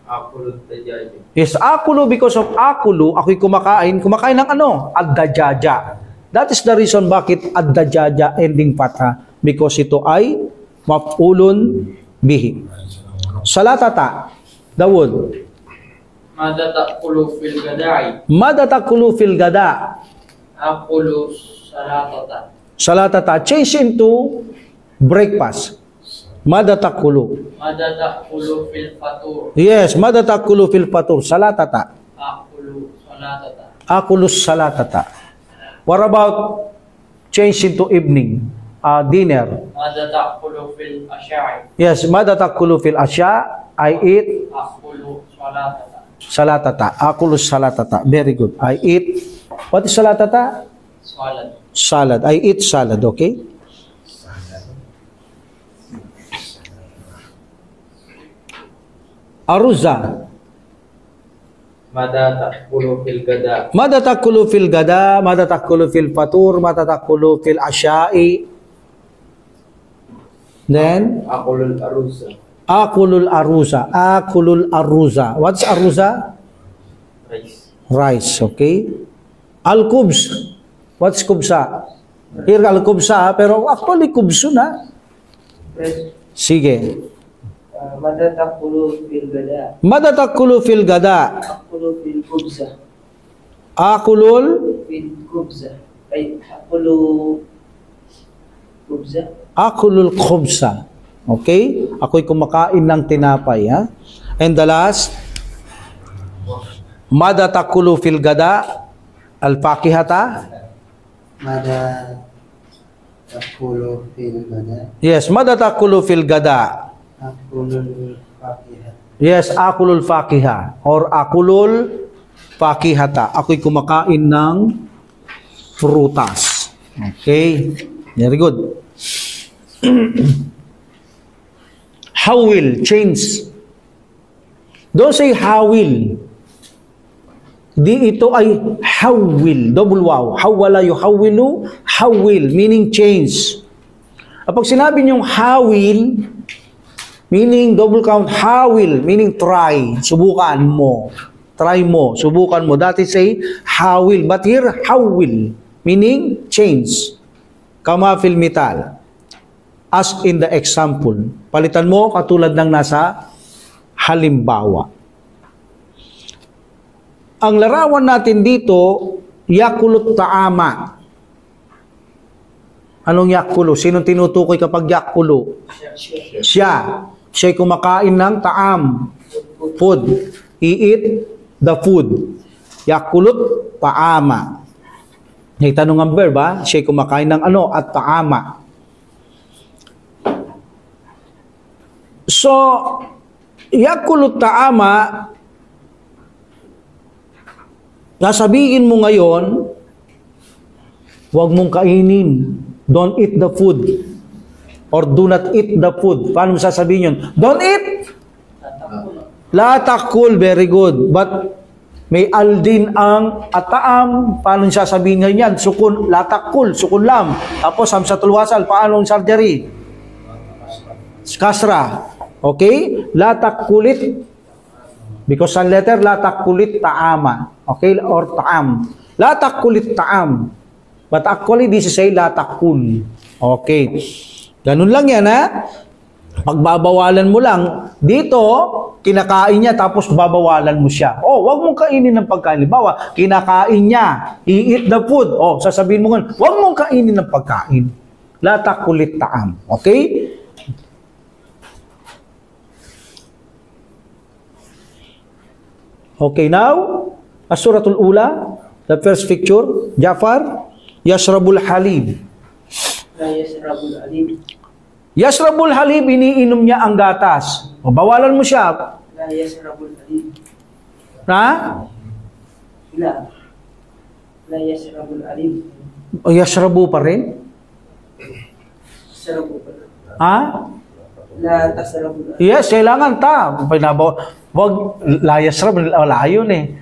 Akulu tajaji. Yes, akulu, because of akulu, ako'y kumakain. Kumakain ng ano? Ad-dajaja. That is the reason bakit ad-dajaja ending patha. Because ito ay maf'ulun bihi. Salatata, Dawud. Mada takulu fil gadai. Mada takulu fil gada? Akulu salatata. Salatata, change into breakfast. Mada takulu. Mada takulu fil fatur. Yes, mada takulu fil fatur. Salatata. Akulu salatata. Akulus salatata. What about change into evening? Dinner. Mada takulu fil asya'i. Yes, mada takulu fil asya? I eat Akulu salatata. salatata. Akulus salatata. Very good. I eat, what is salatata? Salad. Salad. I eat salad, okay? Aruza. Mada takulu fil gada. Mada takulu fil gada, mada takulu fil fatur, mada takulu fil asya'i. Then, Akulul arusa. akulul aruza. Akulul aruza. What's aruza? Rice. Rice, okay? Al-kubs. What's kubsa? Here al-kubsa, pero actually kubso na. Sige. Mada takulu fil gada. Mada takulu fil gada? Takulu fil kubza. Akulul Fil kubza. Ay, akulu kubza. Akulul khubsa. Okay? Ako'y kumakain ng tinapay, ha? And the last, Mada takulu fil gada al-fakihata. ماذا تأكل في الغداء؟ Yes, Mada takulu fil gada. أكل الفاكهة. Yes, akulul fakiha or akulul fakihata. Ako'y kumakain ng prutas. Okay? Very good. Hawil, change. Don't say hawil. Di ito ay hawil. Double wow. Hawala yuhawilu. Hawil, meaning change. Kapag sinabi niyong hawil, meaning double count, hawil, meaning try. Subukan mo. Try mo. Subukan mo. That is say hawil. But here, hawil, meaning change. Kama fil mital. As in the example. Palitan mo katulad ng nasa halimbawa. Ang larawan natin dito, yakulut ta'ama. Anong yakulu? Sinong tinutukoy kapag yakulu? Siya. Siya'y kumakain ng ta'am. Food. I-eat the food. Yakulut ta'ama. May tanong ang verb, ha? Siya'y kumakain ng ano? At ta'ama. So, yakulut ta'ama, nasabihin mo ngayon, huwag mong kainin. Don't eat the food. Or do not eat the food. Paano mo sasabihin yun? Don't eat. La takul. Very good. But may al din ang ataam. Paano mo sasabihin ngayon yan? Sukun. La takul. Sukun lam. Tapos hamsatul wasal. Paano ang surgery? Kasra. Okay? La takulit. Because ang letter, la takulit ta'ama. Okay? Or ta'am. La takulit ta'am. But actually, this is say la takul. Okay. Ganun lang yan, ha? Pagbabawalan mo lang. Dito, kinakain niya, tapos babawalan mo siya. Oh, wag mong kainin ng pagkain. Bawa, kinakain niya. I-eat the food. Oh, sasabihin mo nga, wag mong kainin ng pagkain. La takulit ta'am. Okay? Okay, now, As-Suratul Ula, the first picture, Jafar, Yashrabul Halib. La yasrabul alim. Yashrabul Halib, iniinom niya ang gatas. O, bawalan mo siya. La yasrabul alim. Ha? La yasrabul alim. O, yashrabu pa rin? Sarabu pa. Ha? La tasrabul alim. Yes, kailangan ta. Wag, la yashrab, wala yun eh.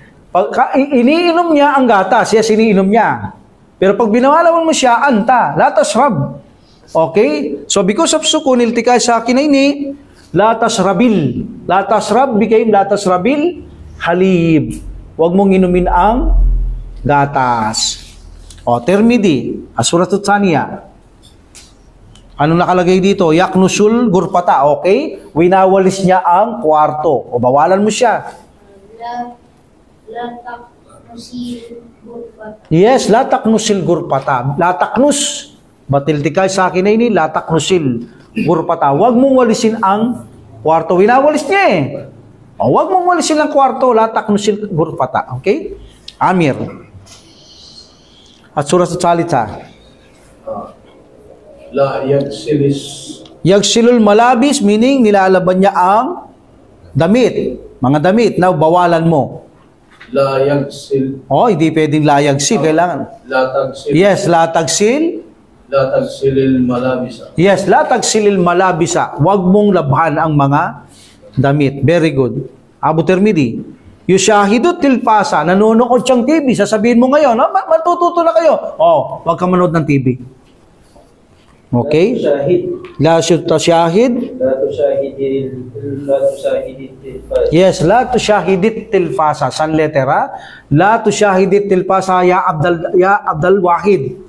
Iniinom niya ang gatas. Yes, iniinom niya. Pero pag binawalan mo siya, anta, la tasrab. Okay? So because of sukun, iltikay sa akin ini, la tasrabil. La tasrab became la tasrabil halib. Huwag mong inumin ang gatas. O, termidi, As-Suratul Thaniya. Anong nakalagay dito? Yaknusul gurpata. Okay? Winawalis niya ang kwarto. O, bawalan mo siya. La taknusil gurfat. Yes, la taknusil gurpata. La taknus. Batiltikay sa akin na ini, la taknusil gurpata. Huwag mong walisin ang kwarto. Winawalis niya eh. O, huwag mong walisin ang kwarto. La taknusil gurpata. Okay? Amir. At surah sa salita. La yagsilis. Yagsilul malabis, meaning nilalaban niya ang damit. Mga damit. Now, bawalan mo. La yagsil. Oh, hindi pwedeng layagsil. Kailangan. La tagsil. Yes, latagsil. La tagsilil malabisa. Yes, latagsilil malabisa. Huwag mong labhan ang mga damit. Very good. Abu Tirmidhi. Yushahidut tilpasa. Nanonood siyang TV. Sasabihin mo ngayon, matututo na kayo. Oh, huwag ka manood ng TV. Okay? La tushahid. La tushahidit tilfasa. Yes, la tushahidit tilfasa. San letter, ha? La tushahidit tilfasa ya Abdul Wahid.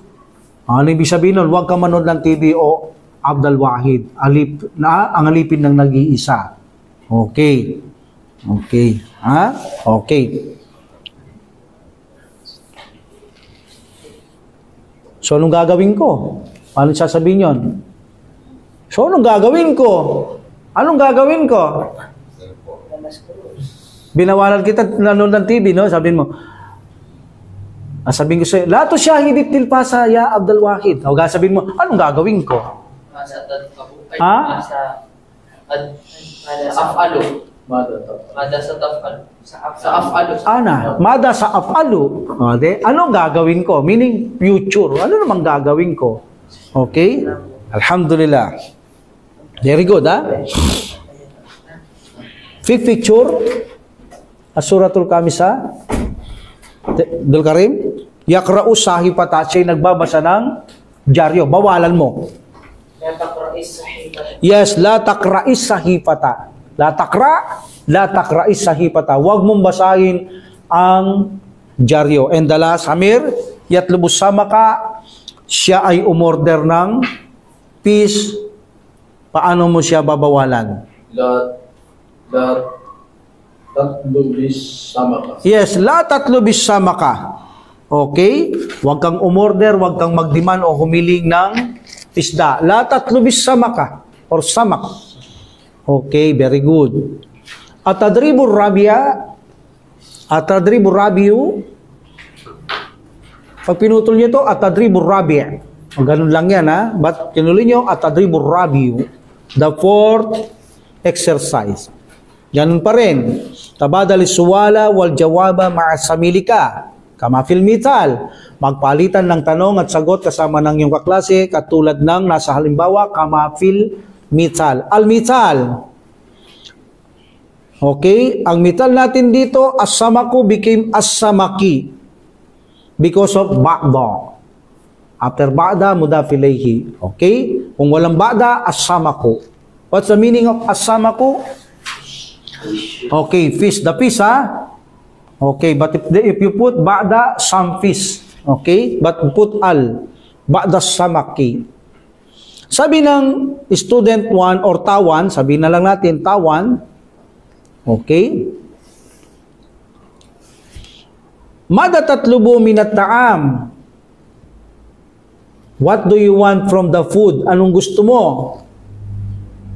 Ano ibig sabihin nun? Huwag ka manood ng TV o Abdul Wahid. Ang alipin ng nag-iisa. Okay. Okay. Ha? Okay. So, anong gagawin ko? Paano sasabihin yun? So, anong gagawin ko? Anong gagawin ko? Binawalan kita nanonood ng TV, no? Sabihin mo, sabihin ko sa'yo, lato siya hidip tilpasa, ya Abdul Wahid. O sabihin mo, anong gagawin ko? Masa tadkabu. Ha? Masa af'alu. Mada sa taf'alu. Sa af'alu. Ana, mada sa afalu. Anong gagawin ko? Meaning future. Ano namang gagawin ko? Okay? Alhamdulillah. Very good, ha? Fifth picture. As-suratul Kamisa. Abdul Karim. Yakra'u sahifata. Siya'y nagbabasa ng dyaryo. Bawalan mo. Yes, la takra'is sahifata. La takra'is sahifata. Huwag mong basahin ang dyaryo. And the last, Amir, yatlubus samaka, siya ay umorder ng peace. Paano mo siya babawalan? tatlubis samaka. Yes, la tatlubis samaka. Okay? Huwag kang umorder, huwag kang magdiman o humiling ng isda. La tatlubis samaka or samak. Okay, very good. Atadribur rabiu. Pag pinutol nyo ito, atadribur rabi'. O ganun lang yan, ha? But kinuloy nyo, atadribur rabiu. The fourth exercise. Ganun pa rin. Tabadali suwala wal jawaba ma'asamilika. Kama fil mithal. Magpalitan ng tanong at sagot kasama ng iyong kaklase katulad ng nasa halimbawa, kama fil mithal. Al-mithal. Okay? Ang mithal natin dito, as-samaku became as-samaki because of ba'da. After ba'da, mudaf ilayhi. Okay? Kung walang ba'da, as-samaku. What's the meaning of as-samaku? Okay, fish. The fish, ha? Okay, but if you put ba'da, some fish. Okay? But put al. Ba'da samaki. Sabi ng student 1 or tawan, sabi na lang natin tawan, okay? Mada tatlubu minat ta'am. What do you want from the food? Anong gusto mo?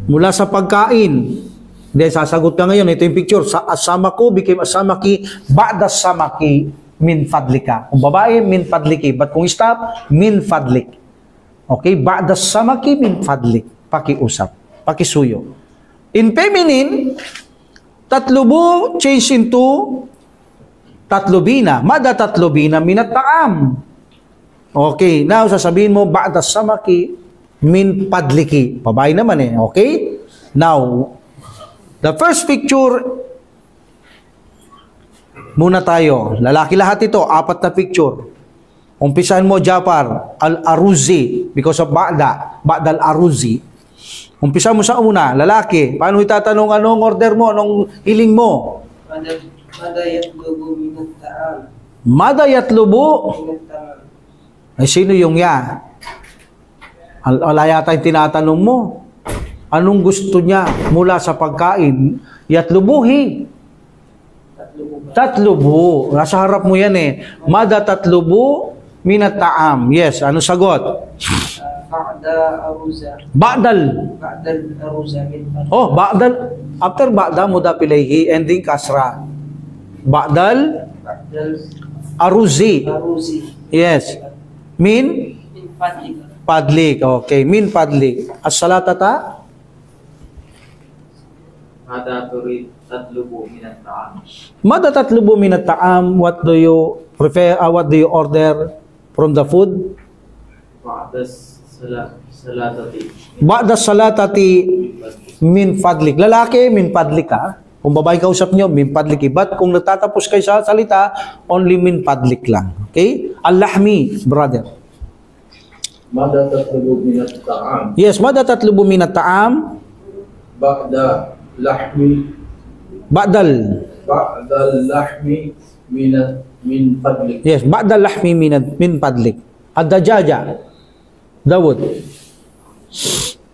Mula sa pagkain. Then sasagot ka ngayon, ito yung picture. Sa asamaku became asamaki, ba'da samaki min fadlika. Kung babae, min fadliki. But kung stop, min fadlik. Okay? Ba'da samaki min fadlik. Pakiusap. Pakisuyo. In feminine, tatlubu change into tatlubina. Mada tatlubina minat ta'am. Okay. Now, sasabihin mo, ba'da samaki min fadliki. Babae naman eh. Okay? Now, the first picture, muna tayo. Lalaki lahat ito, 4 na picture. Umpisahan mo, Jafar, al-Aruzi, because of Ba'da, Ba'da al-Aruzi. Umpisahan mo sa una, lalaki. Paano itatanong anong order mo, anong hiling mo? Mada yatlubu minat ta'am. Mada yatlubu? Minat ta'am. Ay, sino yung ya? Wala yata yung tinatanong mo. Anong gusto niya mula sa pagkain? Yatlubuhi. Tatlubu. Nasa harap mo yan eh. Mada tatlubu minat ta'am. Yes, ano sagot? Ba'da aruza. Ba'dal. Ba'dal aruza. Oh, ba'dal. After ba'da, mudaf ilayhi, ending kasra. Ba'dal Ba'dal aruzi. aruzi. Yes. Min Min fadlika. padlik. Okay, min padlik. As-salatata? Mada turid tatlubu minat ta'am. Mada tatlubu minat ta'am. What do you prefer? What do you order from the food? Ba'da salatati. Ba'da salatati min fadlik. Lalaki, min fadlik ka. Kung babae kausap nyo, min fadlik. But kung natatapos kayo sa salita, only min fadlik lang. Okay? Al-lahmi, brother. Mada tatlubu minat ta'am. Yes, mada tatlubu minat ta'am. Ba'da lahmi. Ba'dal. Ba'dal lahmi min fadlik. Yes, ba'dal lahmi min fadlik. Ad-dajaja. Dawud.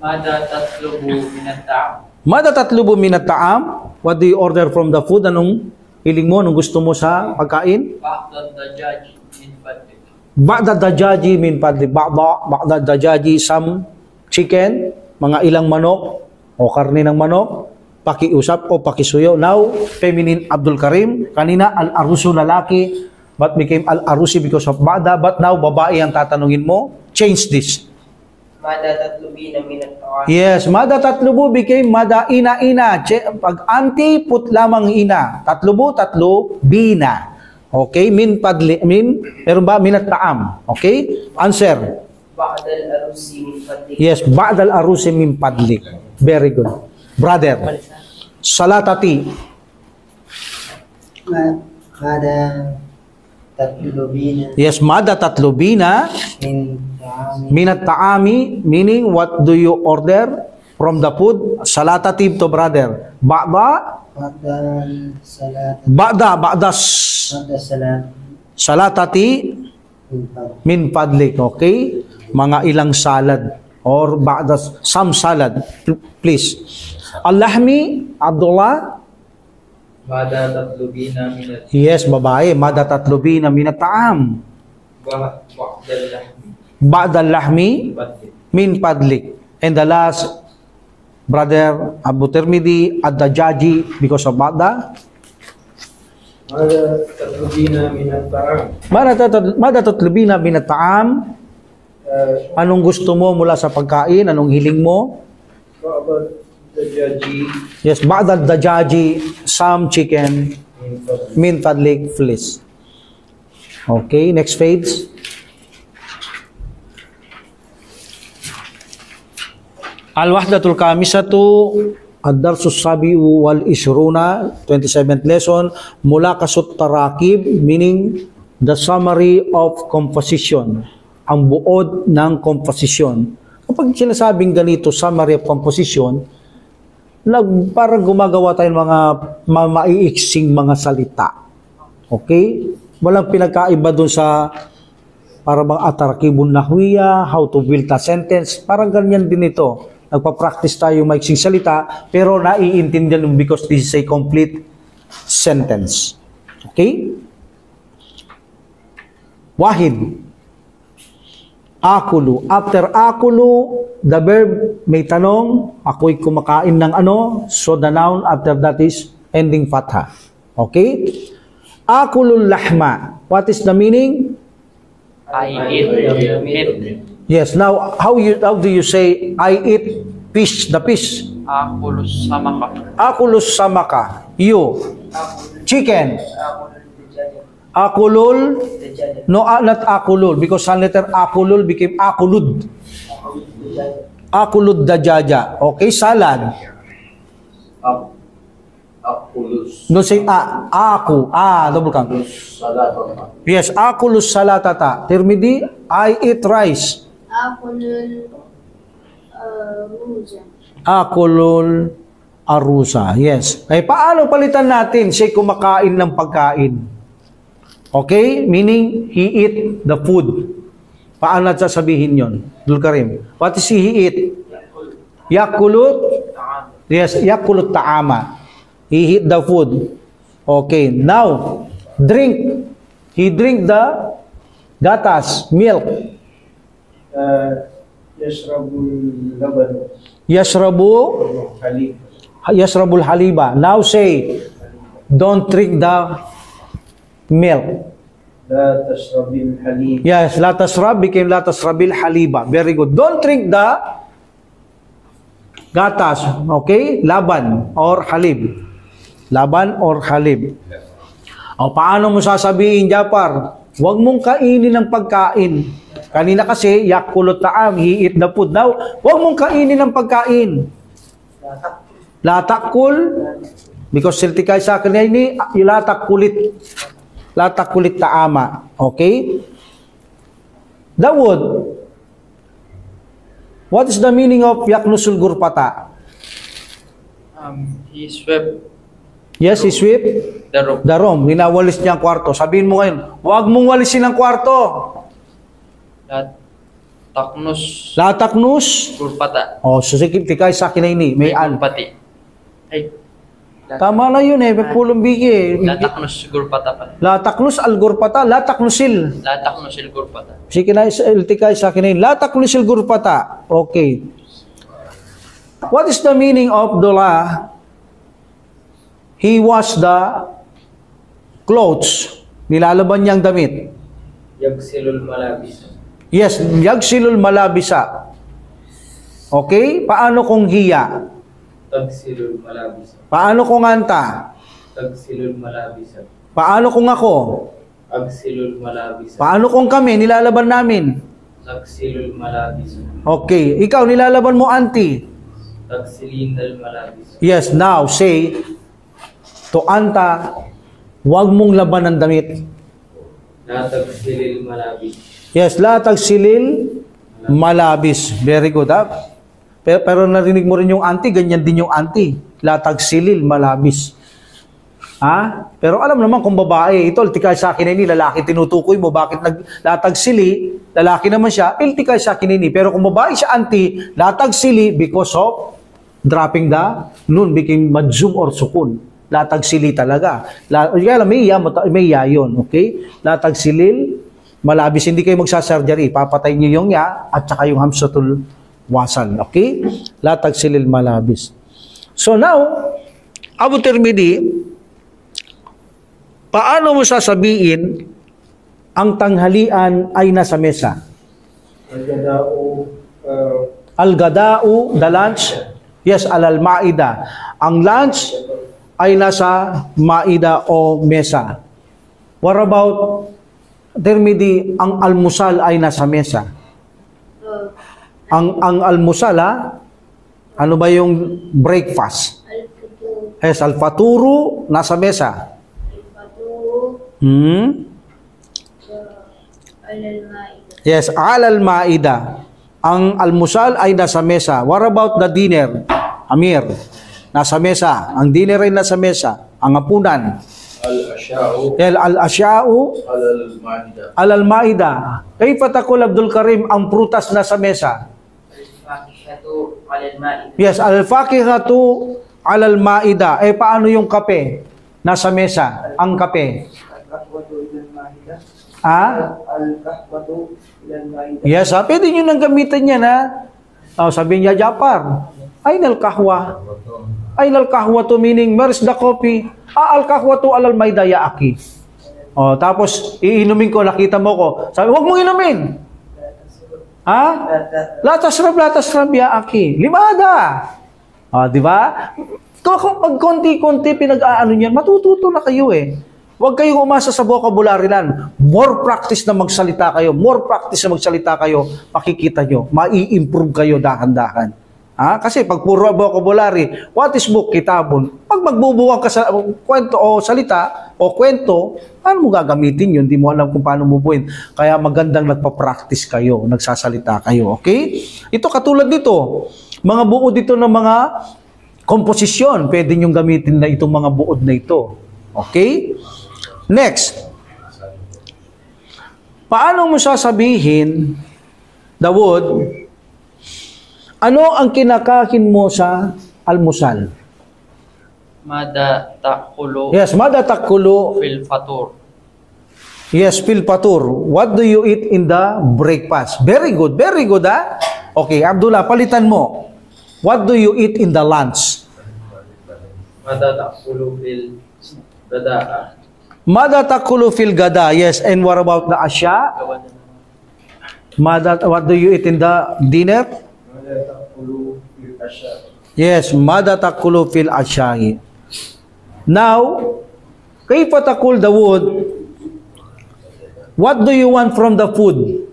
Mada tatlubu minat ta'am. Mada tatlubu minat ta'am. What do you order from the food? Anong hiling mo? Anong gusto mo sa pagkain? Ba'da dajaj min fadlik. Ba'da dajaji min padli. Ba'da dajaji, some chicken, mga ilang manok o karne ng manok, pakiusap o pakisuyo. Now, feminine Abdul Karim. Kanina, al-arusu lalaki, but became al-arusi because of ba'da. But now, babae ang tatanungin mo. Change this. Mada tatlubina minat ta'am. Yes, mada tatlubu became mada ina-ina. Pag anti, put lamang ina. Tatlubu, tatlo, bina. Okay, min padli, meron ba? Minat ta'am. Okay, answer. Ba'dal arusi min fadlik. Yes, ba'dal arusi min padli. Very good. Brother, salatati. Mada tatlubina Yes, mada tatlubina min ta'ami minat ta'ami, meaning what do you order from the food? Salatati to brother. Ba'da, ba'dal salat ba'da ba'da salat salatati min fadlik. min padlik, okay? Mga ilang salad or ba'da some salad, please. Al-lahmi, Abdullah. Mada tatlubina minat Yes, babae. Mada tatlubina minat ta'am. ba'dal lahmi Ba'da lahmi badli. min padlik. And the last, brother Abu Tirmidhi, ad-dajaji, because of ba'da. Mada tatlubina minat ta'am. Mada tatlubina minat ta'am. Anong gusto mo mula sa pagkain? Anong hiling mo? Ba'dal dajaji Yes, ba'da dajaji, some chicken, min fadli. min fadlik, please. Okay, next page. Al-wahdatul kamisatu ad-darsus sabi'u wal ishruna, 27th lesson, mulakasut tarakib, meaning the summary of composition, ang buod ng composition. Kapag sinasabing ganito, summary of composition, parang gumagawa tayo ng mga maiiksing mga salita. Okay? Walang pinagkaiba dun sa para bang atarakibun nahwiya, how to build a sentence. Parang ganyan din ito. Nagpa-practice tayo maiksing salita, pero naiintindihan because this is a complete sentence. Okay? Wahid. Akulu. After akulu, the verb may tanong, ako'y kumakain ng ano, so the noun after that is ending fatha. Okay? Akulul lahma. What is the meaning? I eat meat. Yes, now how do you say I eat fish, the fish? Akulus samaka. Akulus samaka. You. Chicken. Akulul. No, not akulul, because one letter akulul became akulud. Akulud dajaja. Okay, salad. Akulus. No, say aku. Double count. Salatata. Yes, akulus salatata. Tirmidhi, I eat rice. Akulul ruza. Akulul arusa. Yes. Ay, paano palitan natin siya kumakain ng pagkain? Okay? Meaning, he eat the food. Paano natin sasabihin yun? Dul Karim. What is he eat? Yakulut? Yes, yakulut ta'ama. He eat the food. Okay. Now, drink. He drink the gatas, milk. Yasrabul laban. Yasrabul haliba. Now say, don't drink the milk. La tasrabil halib. Yes, la tasrab became la tasrabil haliba. Very good. Don't drink the gatas. Okay? Laban or halib. Laban or halib. O paano mo sasabihin, Japar? Huwag mong kainin ng pagkain. Kanina kasi, yakulot ta'am, he eat the food. Now, huwag mong kainin ng pagkain. Latakul, because siltikay sa akin ini, ilatakulit. Latakulit ta'ama. Okay? Dawud, what is the meaning of yaknusul gurpata? He swept Yes, he sweep the room. the room. Winawalis niya ang kwarto. Sabihin mo ngayon, huwag mong walisin ang kwarto. Taknus Lataknus. kurpata. O, susikip tikay sa akin na ini. May an. Kurpati. Ay, Tama na yun eh. Pulong bigi eh. La taknus gurpata pala. La taklus al gurpata, la taknusil. La taknusil gurpata. Sige na, iltikay sa akin la taknusil gurpata. Okay. What is the meaning of dula? He washed the clothes. Nilalaban niyang damit. Yagsilul malabis. Yes, yagsilul malabisa. Okay? Paano kung hiya? Tagsilul malabis. Paano kung anta? Tagsilul malabis. Paano kung ako? Agsilul malabis. Paano kung kami? Nilalaban namin. Tagsilul malabis. Okay. Ikaw, nilalaban mo, auntie. Tagsilindal malabis. Yes, now say, to anta, huwag mong laban ng damit. Natagsilil malabis. Yes, latag silil, malabis. Very good, ha? Pero narinig mo rin yung auntie, ganyan din yung auntie. Latag silil, malabis. Ha? Pero alam naman kung babae, ito, iltikay sa akin ini, lalaki tinutukoy mo, bakit latag sili, lalaki naman siya, iltikay sa akin ini. Pero kung babae siya auntie, latag sili because of dropping the nun became majzum or sukun. Latag sili talaga. Kaya lang, may iya yun, okay? Latag silil, malabis, hindi kayo magsasurgery, papatay niyo yung ya, at saka yung hamsatul wasal, okay? Latag silil, malabis. So now, Abu Tirmidhi, paano mo sasabihin ang tanghalian ay nasa mesa? Al-gada'u, the lunch, yes, al-ma'ida. Ang lunch ay nasa maida o mesa. What about, Tirmidhi, ang almusal ay nasa mesa? Ang almusal, ha? Ano ba yung breakfast? Yes, al-faturu, nasa mesa. Yes, al-maida. Ang almusal ay nasa mesa. What about the dinner? Amir, nasa mesa. Ang dinner ay nasa mesa. Ang hapunan. Al-asya'u. Al-asya'u. Al-ma'idah. Al-ma'idah. Kayfa taqul Abdul Karim, ang prutas nasa mesa? Al-fakihatu alal-ma'idah. Yes, al-fakihatu alal-ma'idah. Eh, paano yung kape? Nasa mesa. Ang kape. Al-kahwatu ilal-ma'idah. Ha? Al-kahwatu ilal-ma'idah. Yes, ha? Pwede nyo nang gamitin yan, ha? Oh, sabihin niya, Japar, aynal kahwa. Aynal kahwa to meaning, where's the coffee? Al-kahwatu alal-ma'idah ya aki. Oh, tapos, iinumin ko, nakita mo ko. Sabi, huwag mong inumin. Ha? Latas rab ya aki. Limada. Oh, di ba? Kung pag konti-konti pinag-aano niyan, matututo na kayo eh. Huwag kayong umasa sa vocabulary lang. More practice na magsalita kayo. More practice na magsalita kayo. Makikita nyo. Mai-improve kayo dahan-dahan. Ha? Kasi pag puro vocabulary, what is book? Kitabon. Pag magbubuwang ka sa kwento o salita o kwento, paano mo gagamitin yun? Hindi mo alam kung paano mo buuin. Kaya magandang nagpa-practice kayo, nagsasalita kayo. Okay? Ito katulad nito. Mga buod dito ng mga komposisyon. Pwede nyo gamitin na itong mga buod na ito. Okay? Next. Paano mo sasabihin, Dawud, ano ang kinakain mo sa almusal? Mada takulu Yes, mada takulu. fil fatur. Yes, fil patur. What do you eat in the breakfast? Very good, ha? Okay, Abdullah, palitan mo. What do you eat in the lunch? Matatakulu fil dadaa. Mada takulu fil gada. Yes, and what about the asya? What do you eat in the dinner? Matatakulu fil asya'. Yes, mada takulu fil asya'i. Now, kayfa takul Dawud? What do you want from the food?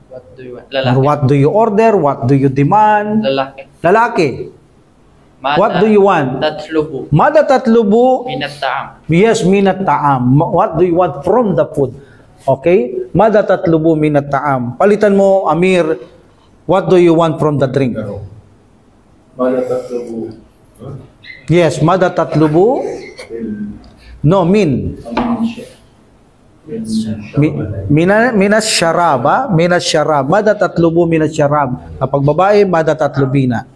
What do you want? Or Lalaki. what do you order? What do you demand? Lalaki. Lalaki. Mada What do you want? tatlubu Mada tatlubu. minat ta'am. Yes, minat ta'am. What do you want from the food? Okay? Mada tatlubu minat ta'am. Palitan mo, Amir, what do you want from the drink? Matatakulu. Yes, mada tatlubu. No, min. Minas syarab, ha? Minas syarab. Mada tatlubu minas syarab. Kapag babae, mada tatlubina.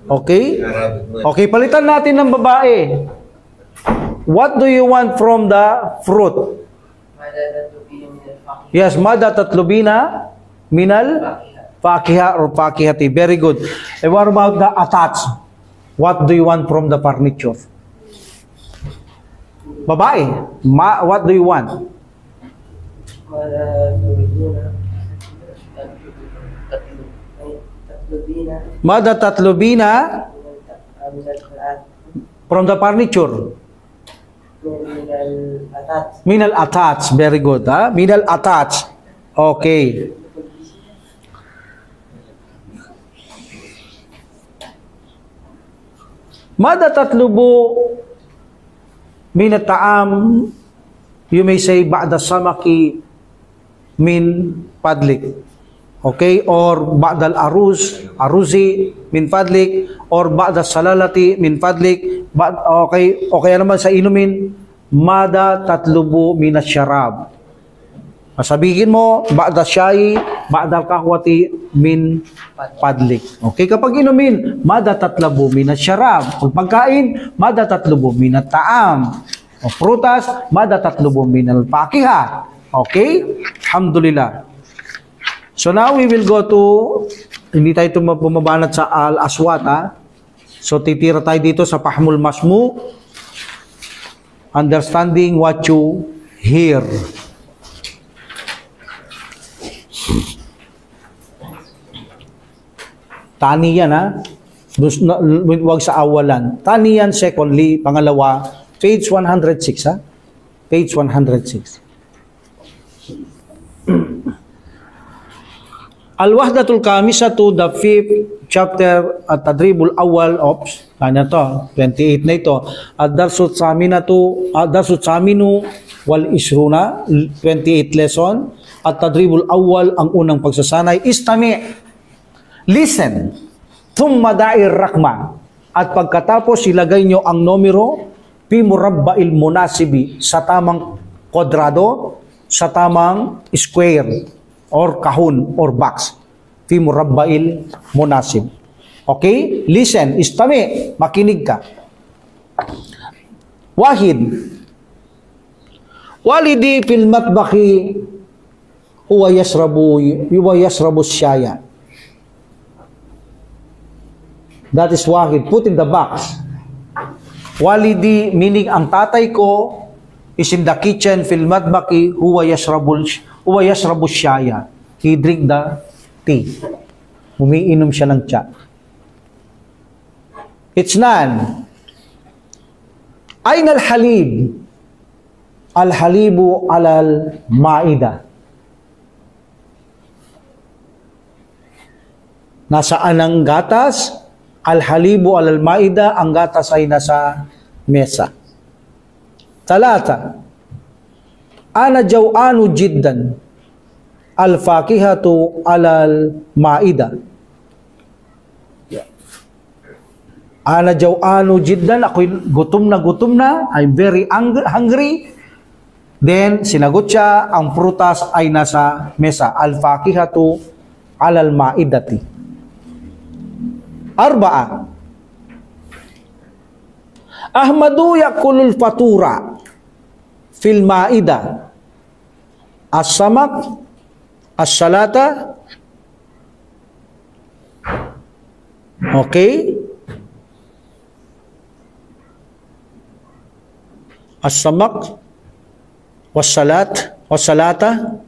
Okay? Okay, palitan natin ng babae. What do you want from the fruit? Yes, mada tatlubina minal fakiha or fakihati. Very good. And what about the attached? What do you want from the furniture? Babae, what do you want? Mada tatlubina from the furniture. Minal attached. Very good. Ha? Minal attached. Okay. Mada tatlubu minat ta'am, you may say ba'da samaki min fadlik. Okay? Or ba'dal aruzi min fadlik, or ba'da salalati min fadlik. Okay? Okay naman sa inumin, mada tatlubu minat syarab. Sabihin mo, ba'da syai, ba'dal kahwati min padlik. Okay, kapag inumin, mada tatlubu minat syarab. Pag pagkain, mada tatlubu minat ta'am. O prutas, mada tatlubu minal pakiha. Okay? Alhamdulillah. So now we will go to, hindi tayo bumabanat sa al-aswat, ha? So titira tayo dito sa Fahmul Masmu, understanding what you hear. Tani yan, ha? Huwag sa awalan. Tani yan, secondly. Pangalawa, page 106, ha? Page 106. Al-Wahdatul Kamisatu, the 5th chapter, at Tadribul Awal, ano to, 28 na ito. Ad-Darsut Saminu wal Isruna, 28 lesson. At Tadribul Awal, ang unang pagsasanay. Istami, listen, thumma da'ir rakma. At pagkatapos, ilagay nyo ang numero, pi murabba'il munasibi, sa tamang kwadrado, sa tamang square, or kahon, or box. Fi murabba'il munasib. Okay? Listen, istami, makinig ka. Wahid. Walidi fil matbaki huwa yasrabu syaya. That is wahid. Put in the box. Walidi, meaning ang tatay ko is in the kitchen fil matbaki huwa yasrabu syaya. He drink the tea. Umiinom siya ng tsa. It's none. Ayn al-halib? Al-halibu alal maida. Nasaan ang gatas? Al-halibu alal maida, ang gatas ay nasa mesa. Talata. Ana jaw'anu jiddan. Al-fakihatu alal maida. Ana jaw'anu jiddan, ako'y gutom na, I'm very hungry. Then, sinagot siya, ang prutas ay nasa mesa. Al-fakihatu alal maidati. Arba'a. Ahmadu yakulul fatura fil maida. As-samak, as-salata. Okay? As-samak, was-salat, was-salata.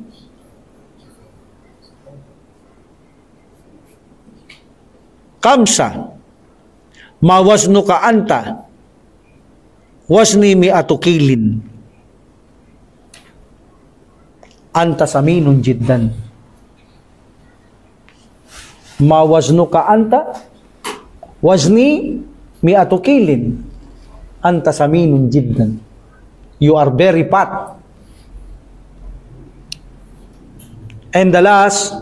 Kamsa, ma wasnuka anta, wasni mi'atu kilin. Anta saminun jiddan. Ma wasnuka anta, wasni mi'atu kilin. Anta saminun jiddan. You are very fat. And the last,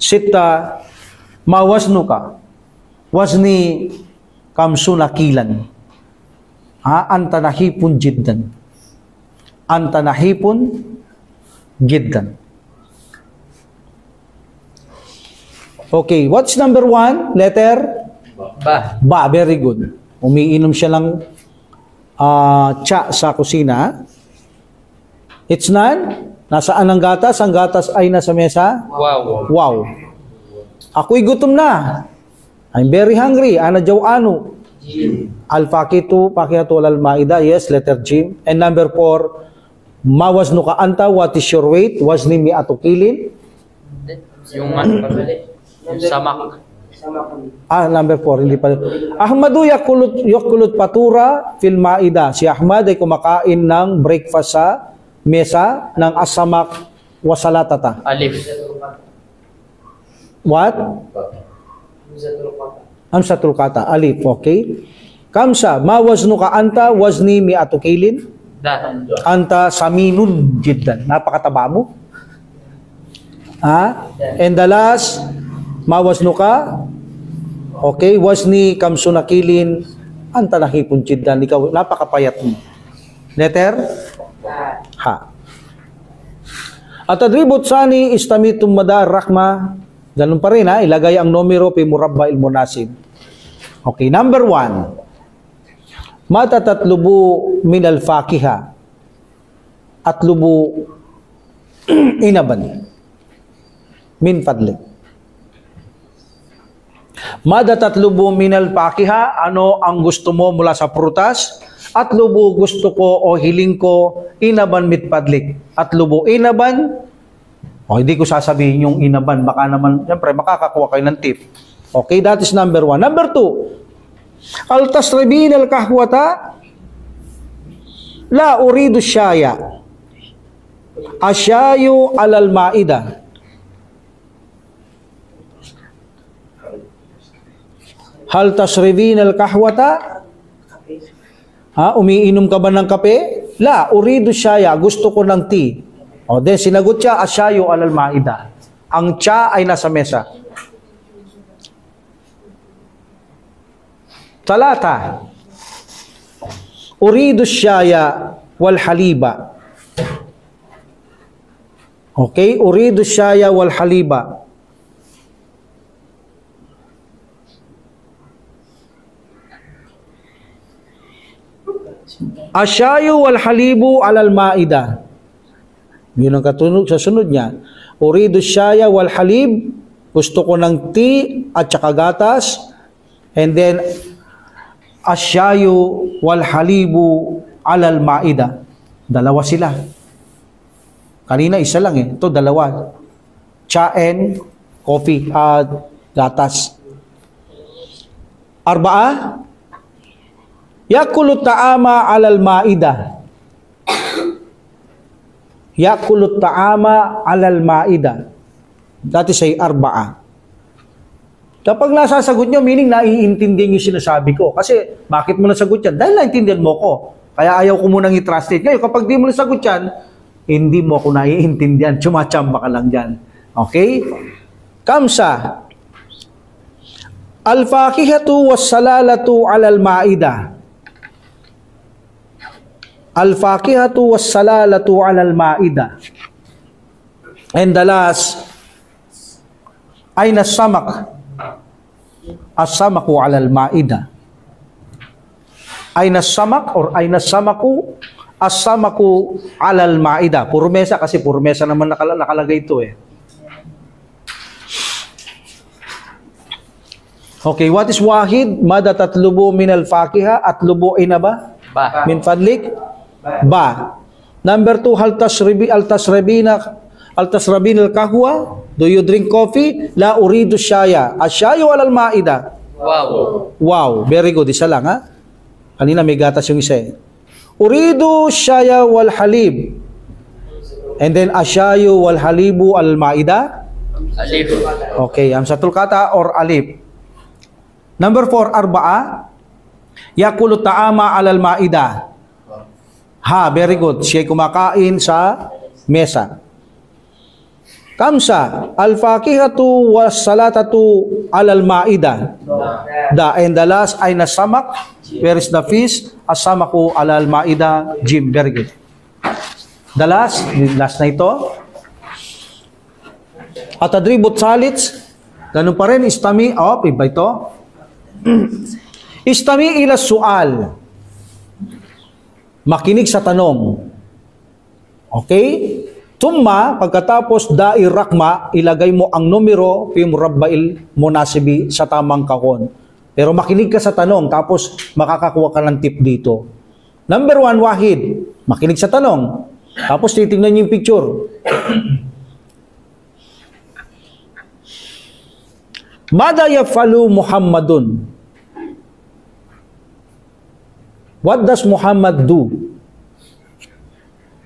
sita, ma wasnuka, wasni kamsuna kilan. Anta nahipun jiddan. Anta nahipun jiddan. Okay, what's number 1? Letter Ba. Ba, very good. Umiinom siya ng tsa sa kusina. It's none. Nasaan ang gatas? Ang gatas ay nasa mesa. Wow. Wow. Ako'y gutom na. I'm very hungry. Ana jaw ano. Al-fakitu, pakihatu al-maida. Yes, letter G. And number 4, mawaznu ka anta, what is your weight? Wazni mi'atu kilin. Yung ano pabili? Yung samak. Number 4, hindi pa. Ahmadu yakulut patura fil maida. Si Ahmad ay kumakain ng breakfast sa mesa ng asamak wasalatata. Alif. What? Amsatul kata. Alif, okay. Kamsa, ma waznu ka anta, wazni mi'atu kilin. Da. Anta saminun jiddan. Napakataba mo. And the last, ma waznu ka. Okay, wazni kamsuna kilin. Anta lahipun jiddan. Ikaw, napakapayat mo. Letter? Ha. At adribut sani istamitum madar rahma. Ganun pa rin ilagay ang numero pi murabba il munasib. Okay, number 1. Mata tatlubu min al fakiha. Atlubu inaban. Min fadlik. Mada tatlubu min al fakiha, ano ang gusto mo mula sa prutas? Atlubu gusto ko o hiling ko inaban mit fadlik. Atlubu inaban. Hindi ko sasabihin yung inaban. Baka naman, siyempre, makakakuha kayo ng tip. Okay, that is number 1. Number 2. Al-tasribin al-kahwata la uridu syaya. Asyayu alal maida. Hal tasribin al-kahwata? Umiinom ka ba ng kape? La, uridu syaya. Gusto ko ng tea. Then sinagot siya, asyayu alal maida. Ang tsa ay nasa mesa. Talata. Uridu syaya wal haliba. Okay, uridu syaya wal haliba. Asyayu wal halibu alal maida. Yun ang katunog sa sunod niya. Uridu syaya wal halib. Gusto ko ng tea at saka gatas. And then, asyayu wal halibu alal maida. Dalawa sila. Kanina isa lang Ito dalawa. Cha and coffee at gatas. Arba'a. Yakulu ta'ama alal maida. Yakulut ta'ama alal maida. That is ay arba'a. Kapag nasasagot nyo, meaning naiintindihan yung sinasabi ko. Kasi, bakit mo nasagot yan? Dahil naiintindihan mo ko. Kaya ayaw ko munang i-translate. Ngayon, kapag di mo nasagot yan, hindi mo ko naiintindihan. Tsumachamba ka lang dyan. Okay? Kamsa. Al-fakihatu was-salalatu alal maida. Al-fakihatu was-salalatu alal maida. And the last, ayna samak. As-samaku alal maida. Ayna samak or ayna samaku. As-samaku alal maida. Puro mesa kasi puro mesa naman nakalagay ito Okay, what is wahid? Mada tatlubu min al-fakiha atlubu ina ba? Ba. Min fadlik? Ba. Number 2, hal tasrabin al-kahwa? Do you drink coffee? La uridu syaya. Asyayu alal maida. Wow. Wow, very good. Isa lang Kanina may gatas yung isa Uridu syaya wal halib. And then asyayu wal halibu al maida. Alif. Okay, amsatul kata or alif. Number 4, arba'a. Yakulu ta'ama alal maida. Very good. Siya kumakain sa mesa. Kamsa, al-fakihatu was-salatatu alal maida. And the last ay nasamak. Where is the fish? As-samaku alal maida. Jim, very good. The last na ito. At adribut salits. Ganun pa rin, istami. Iba ito. Istami ila sual. Makinig sa tanong. Okay? Tumma, pagkatapos da'i rakma, ilagay mo ang numero fi murabba'il munasibi sa tamang kahon. Pero makinig ka sa tanong, tapos makakakuha ka ng tip dito. Number 1, Wahid. Makinig sa tanong. Tapos titignan niyo yung picture. Mada yafalu Muhammadun? What does Muhammad do?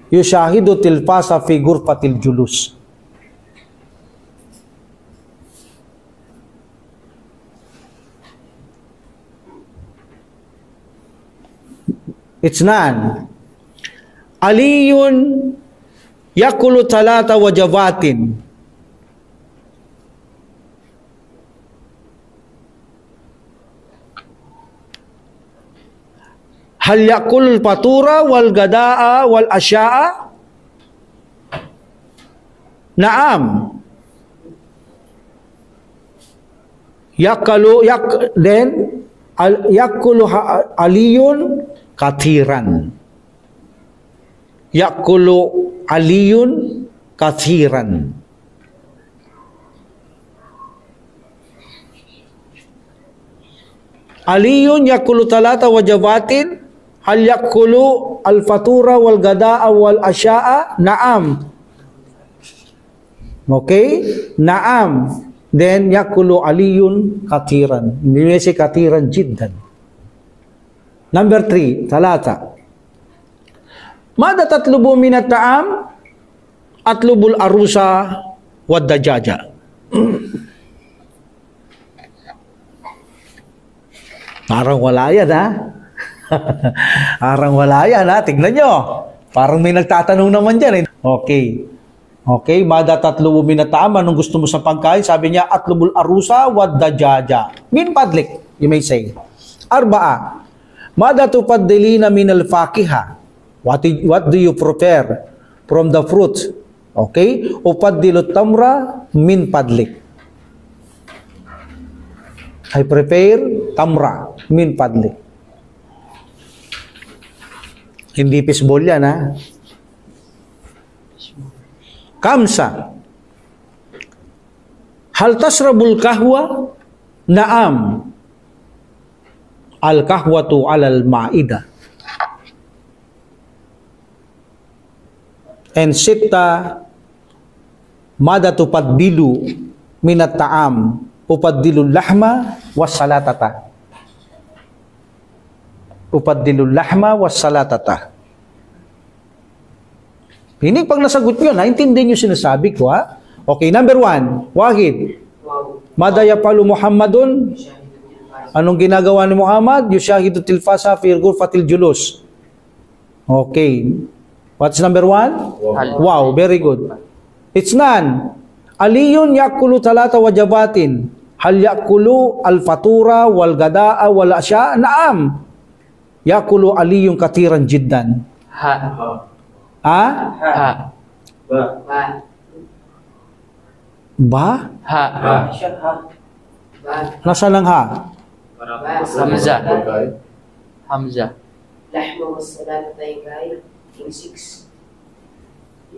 Yushahidu tilfasa fi ghurfatil julus. It's none. Aliyun yakulu talata wajabatin. Hal yakul fatura wal gadaa wal asya'a? Naam. Yakulu aliyun kathiran. Yakulu aliyun kathiran. Aliyun yakulu talata wajabatin. Hal yakulu al-fatura wal gadaa wal asya'a? Naam. Okay? Naam. Then yakulu aliyun katiran. Hindi si katiran jiddan. Number 3, talata. Mada tatlubu minat ta'am? Atlubul arusa wad dajaja. Parang wala yan, ha? Parang wala yan, ha? Tignan nyo. Parang may nagtatanong naman dyan, eh. Okay. Okay, mada tatlubu minata'am. Anong gusto mo sa pagkain? Sabi niya, atlubul arusa wad dajaja. Min padlik, you may say. Arba'a. Mada tupaddilina min al-fakiha. What do you prepare from the fruit? Okay? Upaddilu tamra min padlik. I prepare tamra min padlik. Hindi fishball yan, ha? Kamsa. Hal tasrabul kahwa? Naam. Al-kahwatu alal ma'idah. And sitta, mada tupaddilu minat ta'am. Upaddilu lahma was salatata. Upaddilu lahma was salatata. Hindi pag nasagot nyo, naintindihan nyo sinasabi ko, ha? Okay, number 1, Wahid. Mada yapalu Muhammadun? Anong ginagawa ni Muhammad? Yushahidu tilfasa fi ghurfatil julus. Okay. What's number 1? Wow, very good. It's none. Aliyun yakulu talata wajabatin. Hal yakulu al-fatura wal gadaa wal asya? Naam. Yakulu aliyun katiran jiddan. Ha. Ha? Ha. Ba. Ba? Ha. Nasaan ang ha? Hamza. Hamza. Lahma was salatay kay king 6.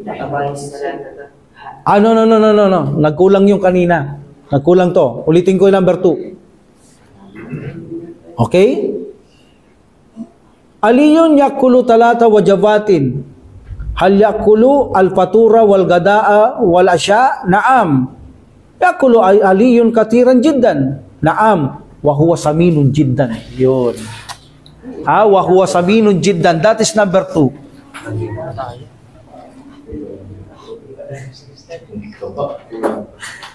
Abay salatata. No. Nagkulang yung kanina. Nagkulang to. Ulitin ko yung number 2. Okay? Aliyun yakulu talata wajabatin. Hal yakulu al-fatura wal gadaa wal asya? Naam. Yakulu aliyun katiran jiddan. Naam. Wa huwa saminun jiddan. Yun. Wa huwa saminun jiddan. That is number 2.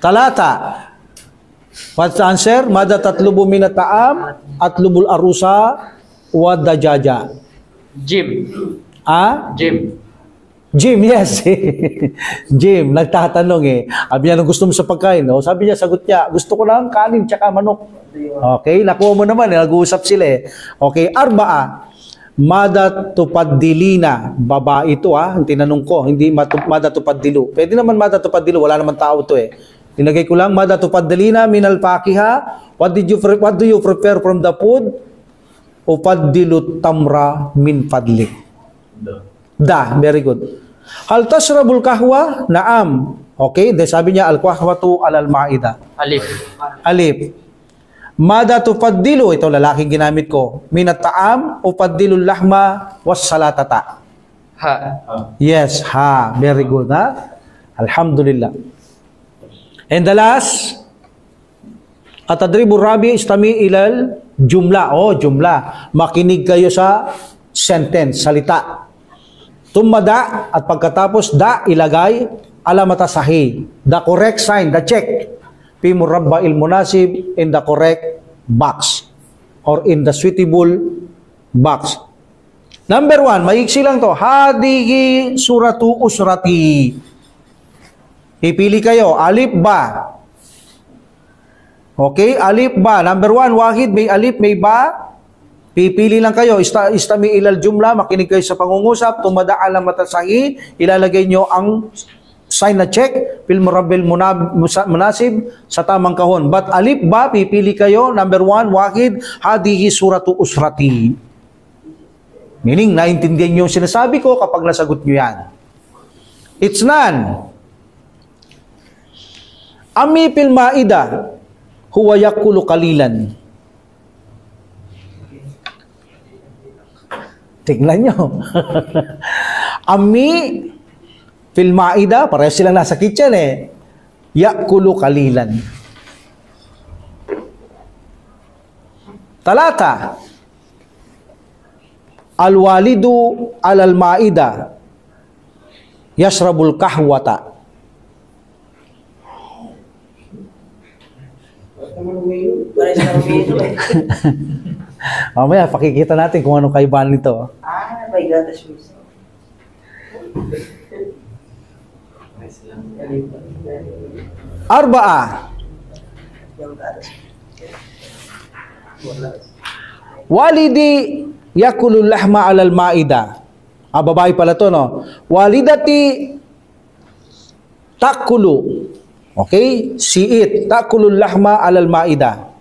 Talata. What's the answer? Mada tatlubu minat ta'am, atlubul arusa, wa dajaja. Jim. Jim. Jim, yes. Jim, nagtatanong eh. Sabi niya, anong gusto mo sa pagkain? No? Sabi niya, sagot niya, gusto ko lang kanin tsaka manok. Okay, nakuha mo naman eh. Nag-uusap sila eh. Okay, arba'a. Mada tupaddilina. Baba ito, ha. Ang tinanong ko, hindi mada tupaddilu. Pwede naman mada tupaddilu. Wala naman tao to eh. Nilagay ko lang, Mada tufaddilina minal fakiha? What do you prepare from the food? Ufaddilu tamra min fadlik. Da, very good. Hal tashrabul kahwa? Naam. Okay, then sabi niya, al-kahwatu alal ma'ida. Alif. Alif. Mada tufaddilu, ito lalaking ginamit ko. Minat ta'am, ufaddilul lahma was salatata. Ha. Yes, ha. Very good, ha? Alhamdulillah. And the last, atadribu rabi istami ilal jumla. Oh, jumla. Makinig kayo sa sentence, salita. Tumada at pagkatapos da ilagay alamata sahi. The correct sign, the check. Fi murabba'il munasib in the correct box or in the suitable box. Number 1, maiksi lang to. Hadihi suratu usrati. Pipili kayo, alif ba? Okay, alif ba? Number 1, wahid, may alif, may ba? Pipili lang kayo, istami ilal jumla, makinig kayo sa pangungusap, tumada alamata sahi, ilalagay nyo ang sign na check, fil murabbil munasib, sa tamang kahon. But alif ba, pipili kayo, number 1, wahid, hadihi suratu usrati. Meaning, naintindihan nyo yung sinasabi ko kapag nasagot nyo yan. It's none. Ami fil ma'ida, huwa yakulu kalilan. Tingnan nyo. Ami fil ma'ida, pareho silang nasa kitchen eh. Yakulu kalilan. Talata. Al-walidu alal ma'ida yasrabul kahwata. Parang sa Romero eh. Mamaya, pakikita natin kung anong kaibahan nito. May gatas mismo. Arba'a. Yung gatas. Walidi yakulul lahma alal ma'ida. Babae pala to, no? Walidati takulu. Okay? Siit. Takulul lahma alal ma'ida.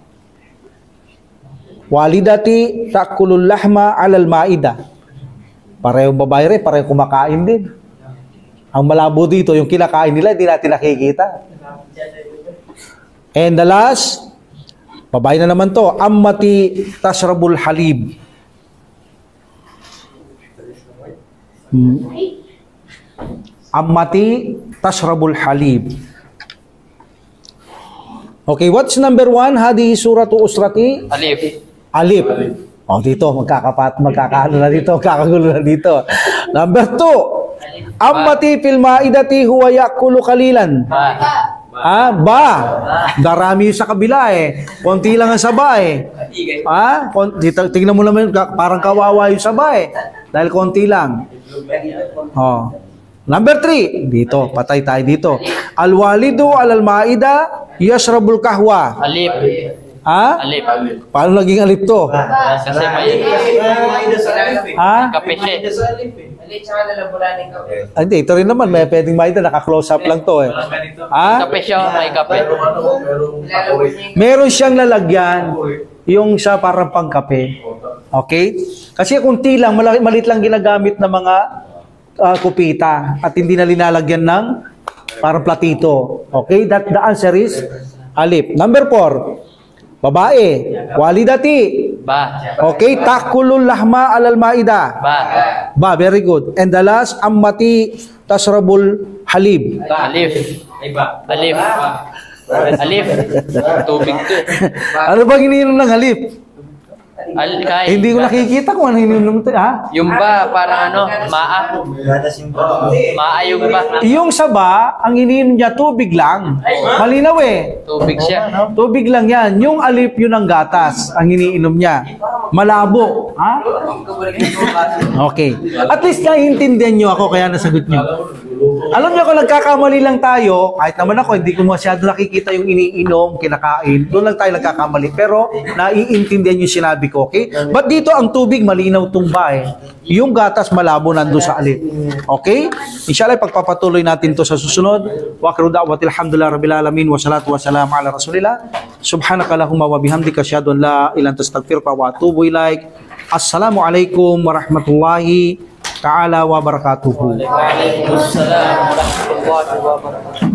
Walidati takulul lahma alal ma'ida. Parehong babae rin, parehong kumakain din. Ang malabo dito, yung kinakain nila, hindi natin nakikita. And the last, babae na naman to, ammati tashrabul halib. Ammati tashrabul halib. Okay, what's number 1? Hadi suratu usrati? Alif. Alif. Oh, dito, magkakaano na dito, magkakagulo na dito. Number 2, ammati fil ma'idati huwa yakulu kalilan. Ba. Ba. Darami sa kabila eh. Konti lang ang saba eh. Dito, tingnan mo naman, parang kawawa yung saba eh. Dahil konti lang. Oh. Number 3, dito, patay tayo dito. Al-walidu alal ma'ida yashrabul kahwa. Alif. Alif. Alif. Paano naging alif to? Kasi may kape siya. Alif siya na labulan ng kape. Hindi, ito rin naman, may pwedeng ma'ida, naka-close up lang to eh. Kape siya, may kape. Meron siyang lalagyan, yung siya parang pangkape. Okay? Kasi kunti lang, malit lang ginagamit ng mga kupita at hindi na linalagyan ng parang platito. Okay? The answer is alif. Number 4, babae, walidati. Ba. Okay? Takulul lahma alal ma'ida. Ba. Ba, very good. And the last, ammati tasrabul halib. Alif. Alif. Alif. Tubig to eh. Ano bang iniinom ng halib? Kahit Hindi ko nakikita kung ano iniinom ito. Ha? yung ba, parang ano, maa. Gatas yung Maa yung ba. Yung saba, ang iniinom niya, tubig lang. Malinaw eh. Tubig siya. Tubig lang yan. Yung alip, yun ang gatas, ang iniinom niya. Malabo. Ha? Okay. At least naiintindihan nyo ako, kaya nasagot nyo. Alam niyo kung nagkakamali lang tayo, kahit naman ako, hindi ko masyado nakikita yung iniinom, kinakain, doon lang tayo nagkakamali. Pero, naiintindihan yung sinabi ko, okay? But dito, ang tubig, malinaw tumba eh. Yung gatas, malabo nandun sa alip. Okay? Inshallah, pagpapatuloy natin to sa susunod. Wa akhiru da'watil hamdulillah rabbil alamin wa salatu wa salam ala rasulillah. Subhanakallahumma wa bihamdika asyhadu an la ilaha illa anta astaghfiruka wa atubu ilaik. Assalamualaikum warahmatullahi ta'ala wabarakatuh. Waalaikumsalam warahmatullahi wabarakatuh.